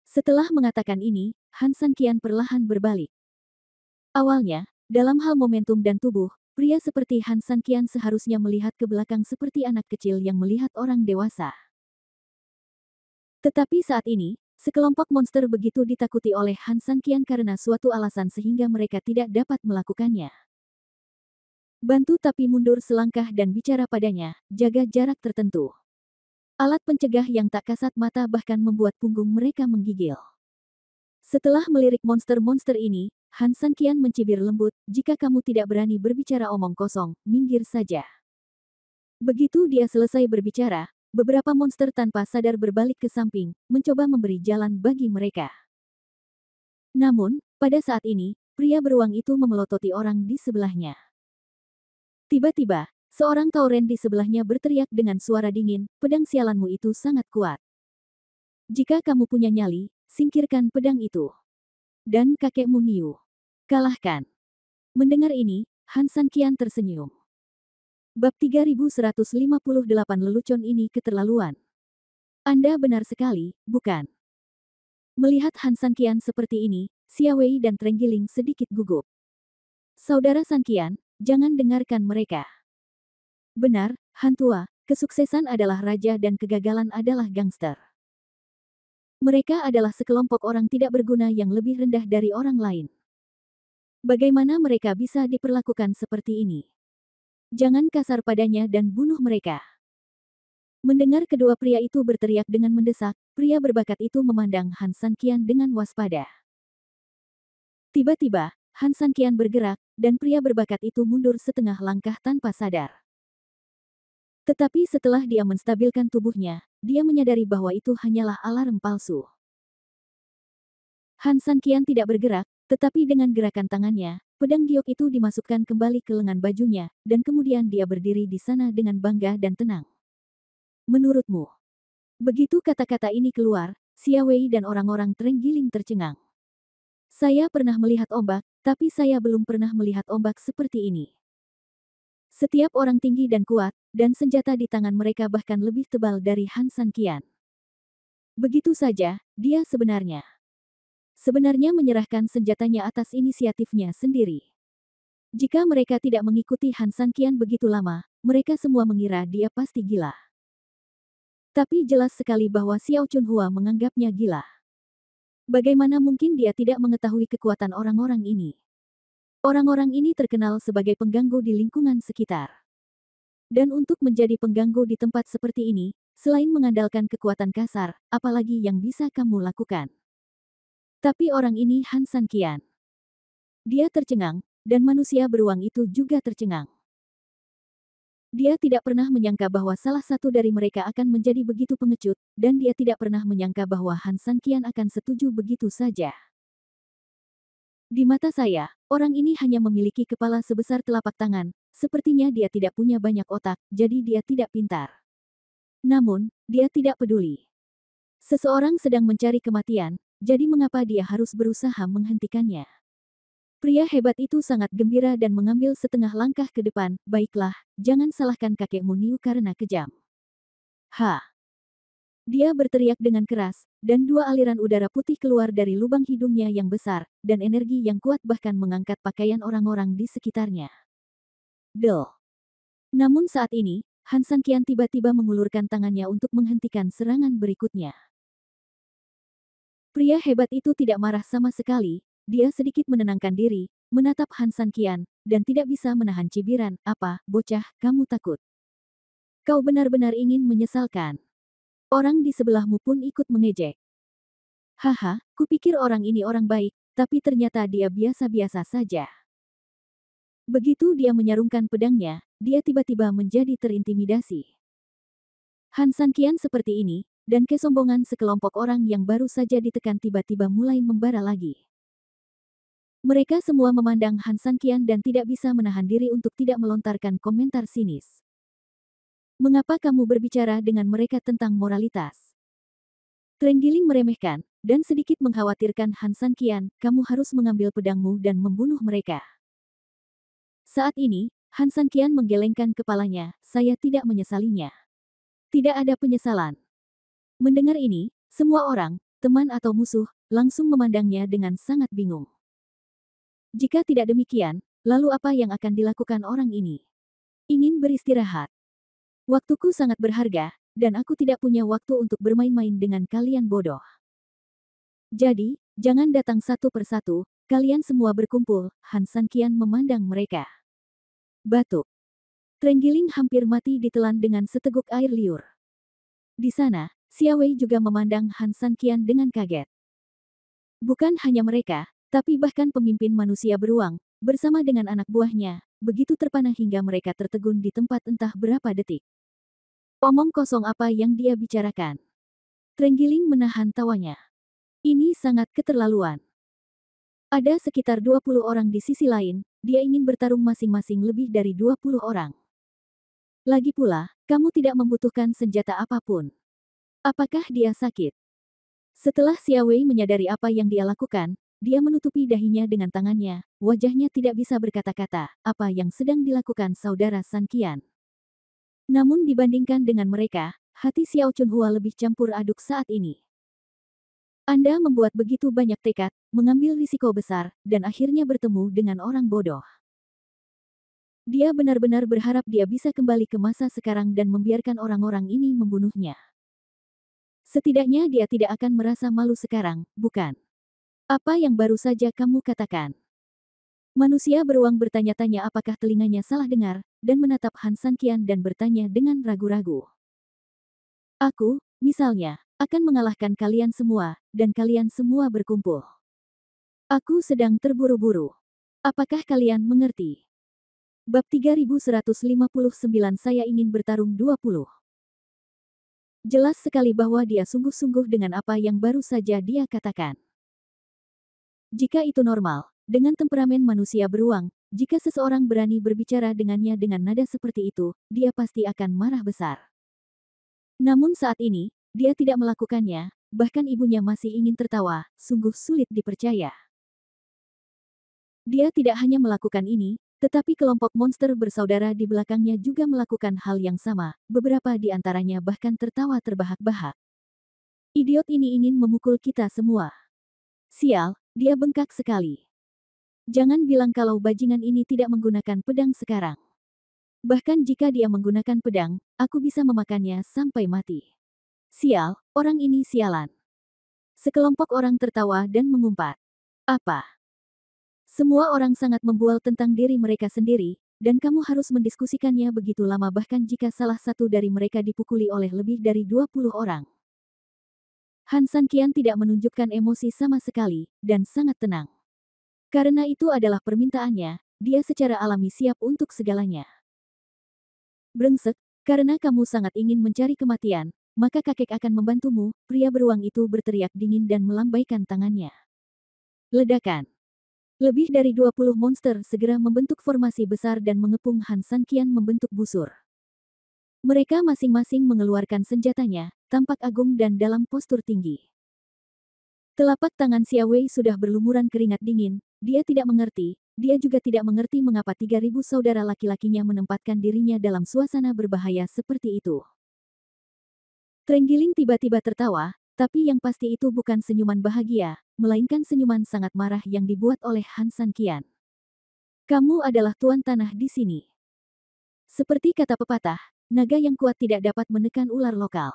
Setelah mengatakan ini, Han Sanqian perlahan berbalik. Awalnya, dalam hal momentum dan tubuh, pria seperti Han Sanqian seharusnya melihat ke belakang seperti anak kecil yang melihat orang dewasa. Tetapi saat ini, sekelompok monster begitu ditakuti oleh Han Sanqian karena suatu alasan sehingga mereka tidak dapat melakukannya. Bantu tapi mundur selangkah dan bicara padanya, jaga jarak tertentu. Alat pencegah yang tak kasat mata bahkan membuat punggung mereka menggigil. Setelah melirik monster-monster ini, Han Sanqian mencibir lembut, jika kamu tidak berani berbicara omong kosong, minggir saja. Begitu dia selesai berbicara, beberapa monster tanpa sadar berbalik ke samping, mencoba memberi jalan bagi mereka. Namun, pada saat ini, pria beruang itu memelototi orang di sebelahnya. Tiba-tiba, seorang tauren di sebelahnya berteriak dengan suara dingin, pedang sialanmu itu sangat kuat. Jika kamu punya nyali, singkirkan pedang itu. Dan kakekmu Niu. Kalahkan. Mendengar ini, Han Sanqian tersenyum. Bab 3158 lelucon ini keterlaluan. Anda benar sekali, bukan? Melihat Han Sanqian seperti ini, Xia Wei dan Trenggiling sedikit gugup. Saudara Sanqian, jangan dengarkan mereka. Benar, Han Tua, kesuksesan adalah raja dan kegagalan adalah gangster. Mereka adalah sekelompok orang tidak berguna yang lebih rendah dari orang lain. Bagaimana mereka bisa diperlakukan seperti ini? Jangan kasar padanya dan bunuh mereka. Mendengar kedua pria itu berteriak dengan mendesak, pria berbakat itu memandang Han Sanqian dengan waspada. Tiba-tiba, Han Sanqian bergerak, dan pria berbakat itu mundur setengah langkah tanpa sadar. Tetapi setelah dia menstabilkan tubuhnya, dia menyadari bahwa itu hanyalah alarm palsu. Han Sanqian tidak bergerak, tetapi dengan gerakan tangannya, pedang giok itu dimasukkan kembali ke lengan bajunya, dan kemudian dia berdiri di sana dengan bangga dan tenang. Menurutmu? Begitu kata-kata ini keluar, Xia Wei dan orang-orang Trenggiling tercengang. Saya pernah melihat ombak, tapi saya belum pernah melihat ombak seperti ini. Setiap orang tinggi dan kuat, dan senjata di tangan mereka bahkan lebih tebal dari Han Sanqian. Begitu saja, dia sebenarnya menyerahkan senjatanya atas inisiatifnya sendiri. Jika mereka tidak mengikuti Han Sanqian begitu lama, mereka semua mengira dia pasti gila. Tapi jelas sekali bahwa Xiao Chunhua menganggapnya gila. Bagaimana mungkin dia tidak mengetahui kekuatan orang-orang ini? Orang-orang ini terkenal sebagai pengganggu di lingkungan sekitar. Dan untuk menjadi pengganggu di tempat seperti ini, selain mengandalkan kekuatan kasar, apalagi yang bisa kamu lakukan? Tapi orang ini Han Sanqian. Dia tercengang, dan manusia beruang itu juga tercengang. Dia tidak pernah menyangka bahwa salah satu dari mereka akan menjadi begitu pengecut, dan dia tidak pernah menyangka bahwa Han Sanqian akan setuju begitu saja. Di mata saya, orang ini hanya memiliki kepala sebesar telapak tangan, sepertinya dia tidak punya banyak otak, jadi dia tidak pintar. Namun, dia tidak peduli. Seseorang sedang mencari kematian, jadi mengapa dia harus berusaha menghentikannya? Pria hebat itu sangat gembira dan mengambil setengah langkah ke depan. Baiklah, jangan salahkan kakekmu Niu karena kejam. Ha! Dia berteriak dengan keras, dan dua aliran udara putih keluar dari lubang hidungnya yang besar, dan energi yang kuat bahkan mengangkat pakaian orang-orang di sekitarnya. Del. Namun saat ini, Han Sanqian tiba-tiba mengulurkan tangannya untuk menghentikan serangan berikutnya. Pria hebat itu tidak marah sama sekali, dia sedikit menenangkan diri, menatap Han Sanqian, dan tidak bisa menahan cibiran. Apa, bocah, kamu takut? Kau benar-benar ingin menyesalkan. Orang di sebelahmu pun ikut mengejek. Haha, kupikir orang ini orang baik, tapi ternyata dia biasa-biasa saja. Begitu dia menyarungkan pedangnya, dia tiba-tiba menjadi terintimidasi. Han Sanqian seperti ini, dan kesombongan sekelompok orang yang baru saja ditekan tiba-tiba mulai membara lagi. Mereka semua memandang Han Sanqian dan tidak bisa menahan diri untuk tidak melontarkan komentar sinis. Mengapa kamu berbicara dengan mereka tentang moralitas? Trenggiling meremehkan, dan sedikit mengkhawatirkan Han Sanqian, kamu harus mengambil pedangmu dan membunuh mereka. Saat ini, Han Sanqian menggelengkan kepalanya, saya tidak menyesalinya. Tidak ada penyesalan. Mendengar ini, semua orang, teman atau musuh, langsung memandangnya dengan sangat bingung. Jika tidak demikian, lalu apa yang akan dilakukan orang ini? Ingin beristirahat. Waktuku sangat berharga, dan aku tidak punya waktu untuk bermain-main dengan kalian bodoh. Jadi, jangan datang satu persatu, kalian semua berkumpul. Han Sanqian memandang mereka. Batuk. Trenggiling hampir mati ditelan dengan seteguk air liur. Di sana, Xiaowei juga memandang Han Sanqian dengan kaget. Bukan hanya mereka, tapi bahkan pemimpin manusia beruang, bersama dengan anak buahnya, begitu terpana hingga mereka tertegun di tempat entah berapa detik. Omong kosong apa yang dia bicarakan? Trenggiling menahan tawanya. Ini sangat keterlaluan. Ada sekitar 20 orang di sisi lain, dia ingin bertarung masing-masing lebih dari 20 orang. Lagi pula, kamu tidak membutuhkan senjata apapun. Apakah dia sakit? Setelah Xiaowei menyadari apa yang dia lakukan, dia menutupi dahinya dengan tangannya, wajahnya tidak bisa berkata-kata, apa yang sedang dilakukan saudara Sanqian. Namun dibandingkan dengan mereka, hati Xiao Chunhua lebih campur aduk saat ini. Anda membuat begitu banyak tekad, mengambil risiko besar, dan akhirnya bertemu dengan orang bodoh. Dia benar-benar berharap dia bisa kembali ke masa sekarang dan membiarkan orang-orang ini membunuhnya. Setidaknya dia tidak akan merasa malu sekarang, bukan? Apa yang baru saja kamu katakan? Manusia beruang bertanya-tanya apakah telinganya salah dengar, dan menatap Han Sanqian dan bertanya dengan ragu-ragu. Aku, misalnya, akan mengalahkan kalian semua, dan kalian semua berkumpul. Aku sedang terburu-buru. Apakah kalian mengerti? Bab 3159 saya ingin bertarung 20. Jelas sekali bahwa dia sungguh-sungguh dengan apa yang baru saja dia katakan. Jika itu normal, dengan temperamen manusia beruang, jika seseorang berani berbicara dengannya dengan nada seperti itu, dia pasti akan marah besar. Namun saat ini, dia tidak melakukannya, bahkan ibunya masih ingin tertawa, sungguh sulit dipercaya. Dia tidak hanya melakukan ini, tetapi kelompok monster bersaudara di belakangnya juga melakukan hal yang sama, beberapa di antaranya bahkan tertawa terbahak-bahak. Idiot ini ingin memukul kita semua. Sial, dia bengkak sekali. Jangan bilang kalau bajingan ini tidak menggunakan pedang sekarang. Bahkan jika dia menggunakan pedang, aku bisa memakannya sampai mati. Sial, orang ini sialan. Sekelompok orang tertawa dan mengumpat. Apa? Semua orang sangat membual tentang diri mereka sendiri, dan kamu harus mendiskusikannya begitu lama bahkan jika salah satu dari mereka dipukuli oleh lebih dari 20 orang. Han Sanqian tidak menunjukkan emosi sama sekali, dan sangat tenang. Karena itu adalah permintaannya, dia secara alami siap untuk segalanya. Brengsek, karena kamu sangat ingin mencari kematian, maka kakek akan membantumu, pria beruang itu berteriak dingin dan melambaikan tangannya. Ledakan. Lebih dari 20 monster segera membentuk formasi besar dan mengepung Han San Qian membentuk busur. Mereka masing-masing mengeluarkan senjatanya, tampak agung dan dalam postur tinggi. Telapak tangan Xia Wei sudah berlumuran keringat dingin, dia tidak mengerti, dia juga tidak mengerti mengapa 3.000 saudara laki-lakinya menempatkan dirinya dalam suasana berbahaya seperti itu. Trenggiling tiba-tiba tertawa, tapi yang pasti itu bukan senyuman bahagia, melainkan senyuman sangat marah yang dibuat oleh Han San Qian. Kamu adalah tuan tanah di sini. Seperti kata pepatah, naga yang kuat tidak dapat menekan ular lokal.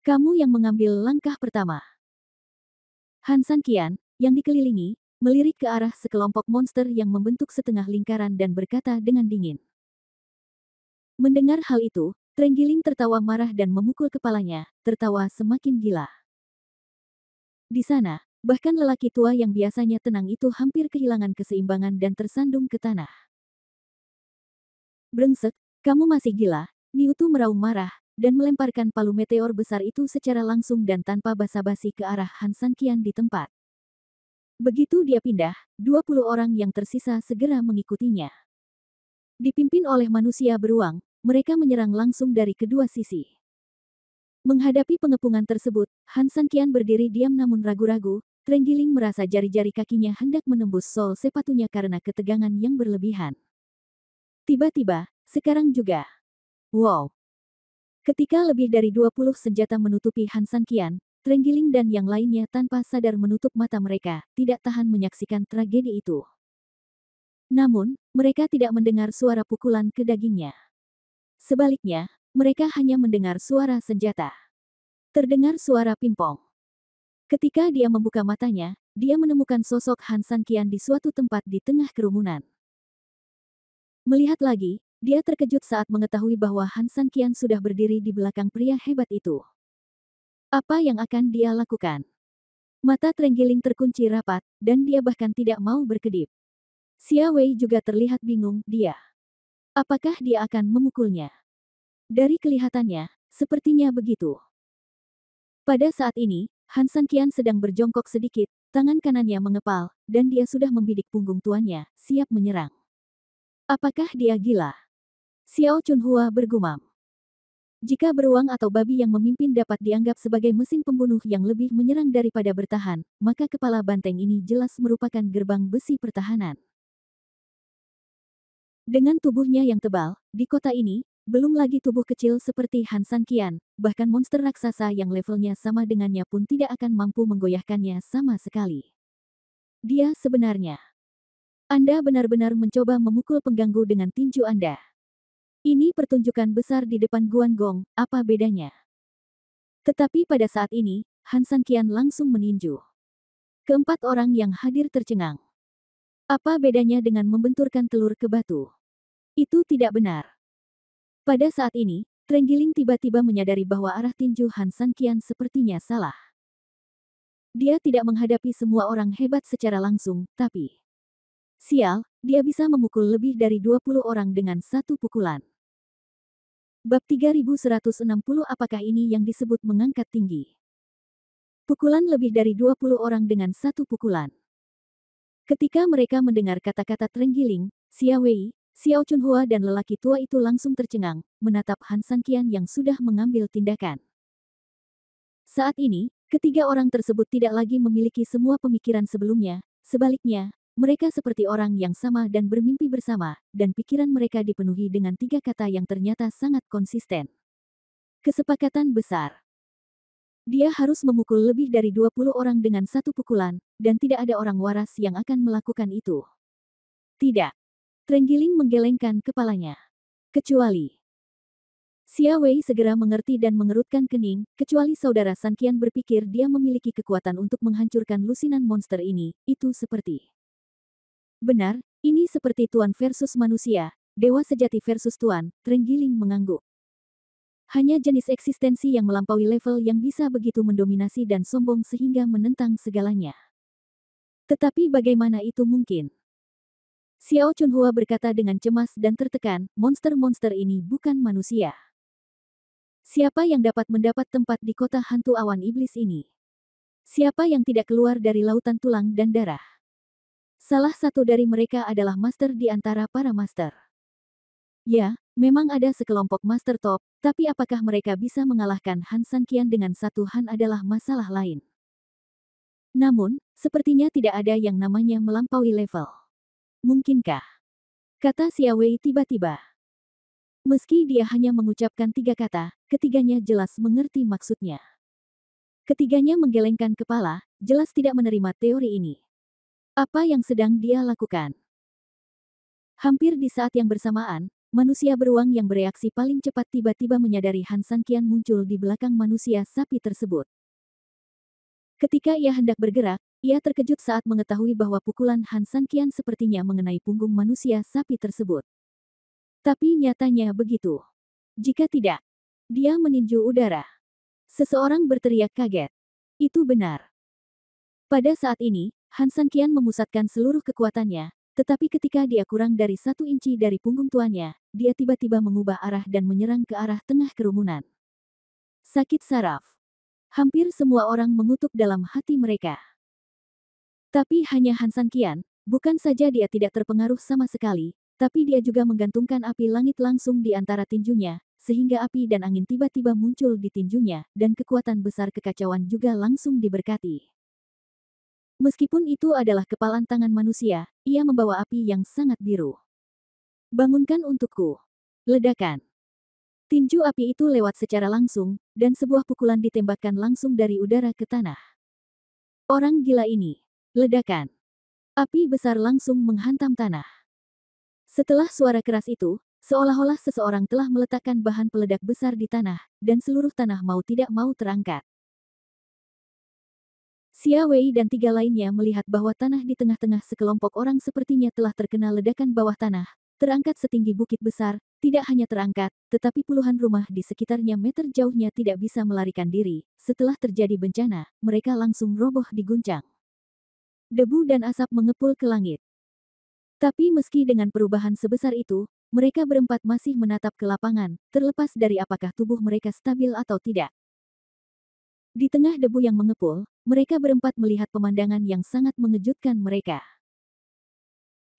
Kamu yang mengambil langkah pertama. Han San Qian, yang dikelilingi, melirik ke arah sekelompok monster yang membentuk setengah lingkaran dan berkata dengan dingin. Mendengar hal itu, Trenggiling tertawa marah dan memukul kepalanya, tertawa semakin gila. Di sana, bahkan lelaki tua yang biasanya tenang itu hampir kehilangan keseimbangan dan tersandung ke tanah. Brengsek, kamu masih gila, Niutu meraung marah, dan melemparkan palu meteor besar itu secara langsung dan tanpa basa-basi ke arah Han San Qian di tempat. Begitu dia pindah, 20 orang yang tersisa segera mengikutinya. Dipimpin oleh manusia beruang, mereka menyerang langsung dari kedua sisi. Menghadapi pengepungan tersebut, Han San Qian berdiri diam namun ragu-ragu, Trenggiling merasa jari-jari kakinya hendak menembus sol sepatunya karena ketegangan yang berlebihan. Tiba-tiba, sekarang juga. Wow! Ketika lebih dari 20 senjata menutupi Han San Qian, Trenggiling dan yang lainnya tanpa sadar menutup mata mereka, tidak tahan menyaksikan tragedi itu. Namun, mereka tidak mendengar suara pukulan ke dagingnya. Sebaliknya, mereka hanya mendengar suara senjata. Terdengar suara pimpong. Ketika dia membuka matanya, dia menemukan sosok Han San Qian di suatu tempat di tengah kerumunan. Melihat lagi, dia terkejut saat mengetahui bahwa Han San Qian sudah berdiri di belakang pria hebat itu. Apa yang akan dia lakukan? Mata Trenggiling terkunci rapat, dan dia bahkan tidak mau berkedip. Xia Wei juga terlihat bingung, apakah dia akan memukulnya? Dari kelihatannya, sepertinya begitu. Pada saat ini, Han San Qian sedang berjongkok sedikit, tangan kanannya mengepal, dan dia sudah membidik punggung tuannya, siap menyerang. Apakah dia gila? Xiao Chunhua bergumam. Jika beruang atau babi yang memimpin dapat dianggap sebagai mesin pembunuh yang lebih menyerang daripada bertahan, maka kepala banteng ini jelas merupakan gerbang besi pertahanan. Dengan tubuhnya yang tebal, di kota ini, belum lagi tubuh kecil seperti Han San Qian, bahkan monster raksasa yang levelnya sama dengannya pun tidak akan mampu menggoyahkannya sama sekali. Dia sebenarnya. Anda benar-benar mencoba memukul pengganggu dengan tinju Anda. Ini pertunjukan besar di depan Guan Gong, apa bedanya? Tetapi pada saat ini, Han San Qian langsung meninju. Keempat orang yang hadir tercengang. Apa bedanya dengan membenturkan telur ke batu? Itu tidak benar. Pada saat ini, Trenggiling tiba-tiba menyadari bahwa arah tinju Han San Qian sepertinya salah. Dia tidak menghadapi semua orang hebat secara langsung, tapi... Sial, dia bisa memukul lebih dari 20 orang dengan satu pukulan. Bab 3160 apakah ini yang disebut mengangkat tinggi? Pukulan lebih dari 20 orang dengan satu pukulan. Ketika mereka mendengar kata-kata Trenggiling, Xia Wei, Xiao Chunhua dan lelaki tua itu langsung tercengang, menatap Han San Qian yang sudah mengambil tindakan. Saat ini, ketiga orang tersebut tidak lagi memiliki semua pemikiran sebelumnya, sebaliknya, mereka seperti orang yang sama dan bermimpi bersama, dan pikiran mereka dipenuhi dengan tiga kata yang ternyata sangat konsisten. Kesepakatan besar. Dia harus memukul lebih dari 20 orang dengan satu pukulan, dan tidak ada orang waras yang akan melakukan itu. Tidak. Trenggiling menggelengkan kepalanya. Kecuali. Xia Wei segera mengerti dan mengerutkan kening, kecuali saudara San Qian berpikir dia memiliki kekuatan untuk menghancurkan lusinan monster ini, itu seperti. Benar, ini seperti Tuan versus manusia, Dewa sejati versus Tuan, Trenggiling mengangguk. Hanya jenis eksistensi yang melampaui level yang bisa begitu mendominasi dan sombong sehingga menentang segalanya. Tetapi bagaimana itu mungkin? Xiao Chunhua berkata dengan cemas dan tertekan, monster-monster ini bukan manusia. Siapa yang dapat mendapat tempat di kota hantu awan iblis ini? Siapa yang tidak keluar dari lautan tulang dan darah? Salah satu dari mereka adalah master di antara para master. Ya, memang ada sekelompok master top, tapi apakah mereka bisa mengalahkan Han Sanqian dengan satu Han adalah masalah lain. Namun, sepertinya tidak ada yang namanya melampaui level. Mungkinkah? Kata Xia Wei tiba-tiba. Meski dia hanya mengucapkan 3 kata, ketiganya jelas mengerti maksudnya. Ketiganya menggelengkan kepala, jelas tidak menerima teori ini. Apa yang sedang dia lakukan? Hampir di saat yang bersamaan, manusia beruang yang bereaksi paling cepat tiba-tiba menyadari Han Sanqian muncul di belakang manusia sapi tersebut. Ketika ia hendak bergerak, ia terkejut saat mengetahui bahwa pukulan Han Sanqian sepertinya mengenai punggung manusia sapi tersebut. Tapi nyatanya begitu. Jika tidak, dia meninju udara. Seseorang berteriak kaget. Itu benar. Pada saat ini, Han Sanqian memusatkan seluruh kekuatannya, tetapi ketika dia kurang dari 1 inci dari punggung tuannya, dia tiba-tiba mengubah arah dan menyerang ke arah tengah kerumunan. Sakit saraf. Hampir semua orang mengutuk dalam hati mereka. Tapi hanya Han Sanqian, bukan saja dia tidak terpengaruh sama sekali, tapi dia juga menggantungkan api langit langsung di antara tinjunya, sehingga api dan angin tiba-tiba muncul di tinjunya, dan kekuatan besar kekacauan juga langsung diberkati. Meskipun itu adalah kepalan tangan manusia, ia membawa api yang sangat biru. Bangunkan untukku. Ledakan. Tinju api itu lewat secara langsung, dan sebuah pukulan ditembakkan langsung dari udara ke tanah. Orang gila ini. Ledakan. Api besar langsung menghantam tanah. Setelah suara keras itu, seolah-olah seseorang telah meletakkan bahan peledak besar di tanah, dan seluruh tanah mau tidak mau terangkat. Xia Wei dan 3 lainnya melihat bahwa tanah di tengah-tengah sekelompok orang sepertinya telah terkena ledakan bawah tanah, terangkat setinggi bukit besar, tidak hanya terangkat, tetapi puluhan rumah di sekitarnya meter jauhnya tidak bisa melarikan diri. Setelah terjadi bencana, mereka langsung roboh diguncang. Debu dan asap mengepul ke langit. Tapi meski dengan perubahan sebesar itu, mereka berempat masih menatap ke lapangan, terlepas dari apakah tubuh mereka stabil atau tidak. Di tengah debu yang mengepul, mereka berempat melihat pemandangan yang sangat mengejutkan mereka.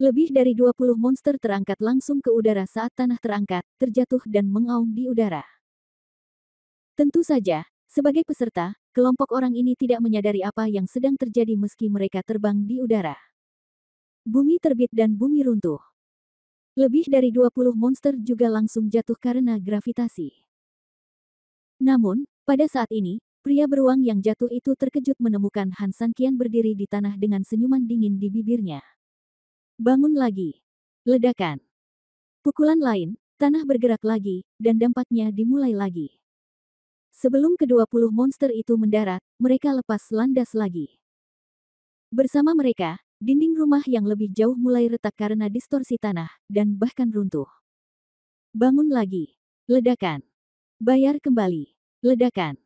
Lebih dari 20 monster terangkat langsung ke udara saat tanah terangkat, terjatuh dan mengaum di udara. Tentu saja, sebagai peserta, kelompok orang ini tidak menyadari apa yang sedang terjadi meski mereka terbang di udara. Bumi terbit dan bumi runtuh. Lebih dari 20 monster juga langsung jatuh karena gravitasi. Namun, pada saat ini, pria beruang yang jatuh itu terkejut menemukan Han Sanqian berdiri di tanah dengan senyuman dingin di bibirnya. Bangun lagi. Ledakan. Pukulan lain, tanah bergerak lagi, dan dampaknya dimulai lagi. Sebelum ke-20 monster itu mendarat, mereka lepas landas lagi. Bersama mereka, dinding rumah yang lebih jauh mulai retak karena distorsi tanah, dan bahkan runtuh. Bangun lagi. Ledakan. Bayar kembali. Ledakan.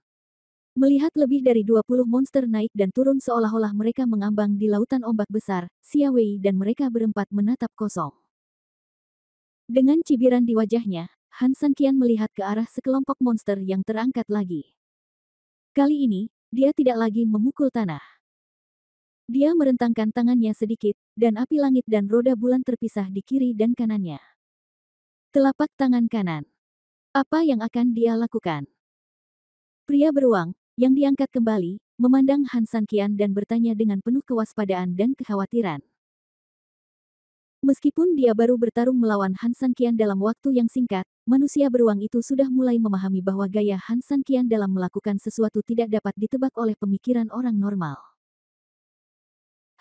Melihat lebih dari 20 monster naik dan turun seolah-olah mereka mengambang di lautan ombak besar, Xia Wei dan mereka berempat menatap kosong. Dengan cibiran di wajahnya, Han Sanqian melihat ke arah sekelompok monster yang terangkat lagi. Kali ini, dia tidak lagi memukul tanah. Dia merentangkan tangannya sedikit, dan api langit dan roda bulan terpisah di kiri dan kanannya. Telapak tangan kanan. Apa yang akan dia lakukan? Pria beruang, yang diangkat kembali, memandang Han Sanqian dan bertanya dengan penuh kewaspadaan dan kekhawatiran. Meskipun dia baru bertarung melawan Han Sanqian dalam waktu yang singkat, manusia beruang itu sudah mulai memahami bahwa gaya Han Sanqian dalam melakukan sesuatu tidak dapat ditebak oleh pemikiran orang normal.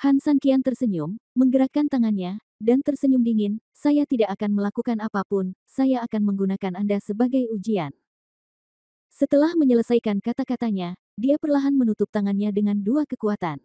Han Sanqian tersenyum, menggerakkan tangannya, dan tersenyum dingin, "Saya tidak akan melakukan apapun, saya akan menggunakan Anda sebagai ujian." Setelah menyelesaikan kata-katanya, dia perlahan menutup tangannya dengan 2 kekuatan.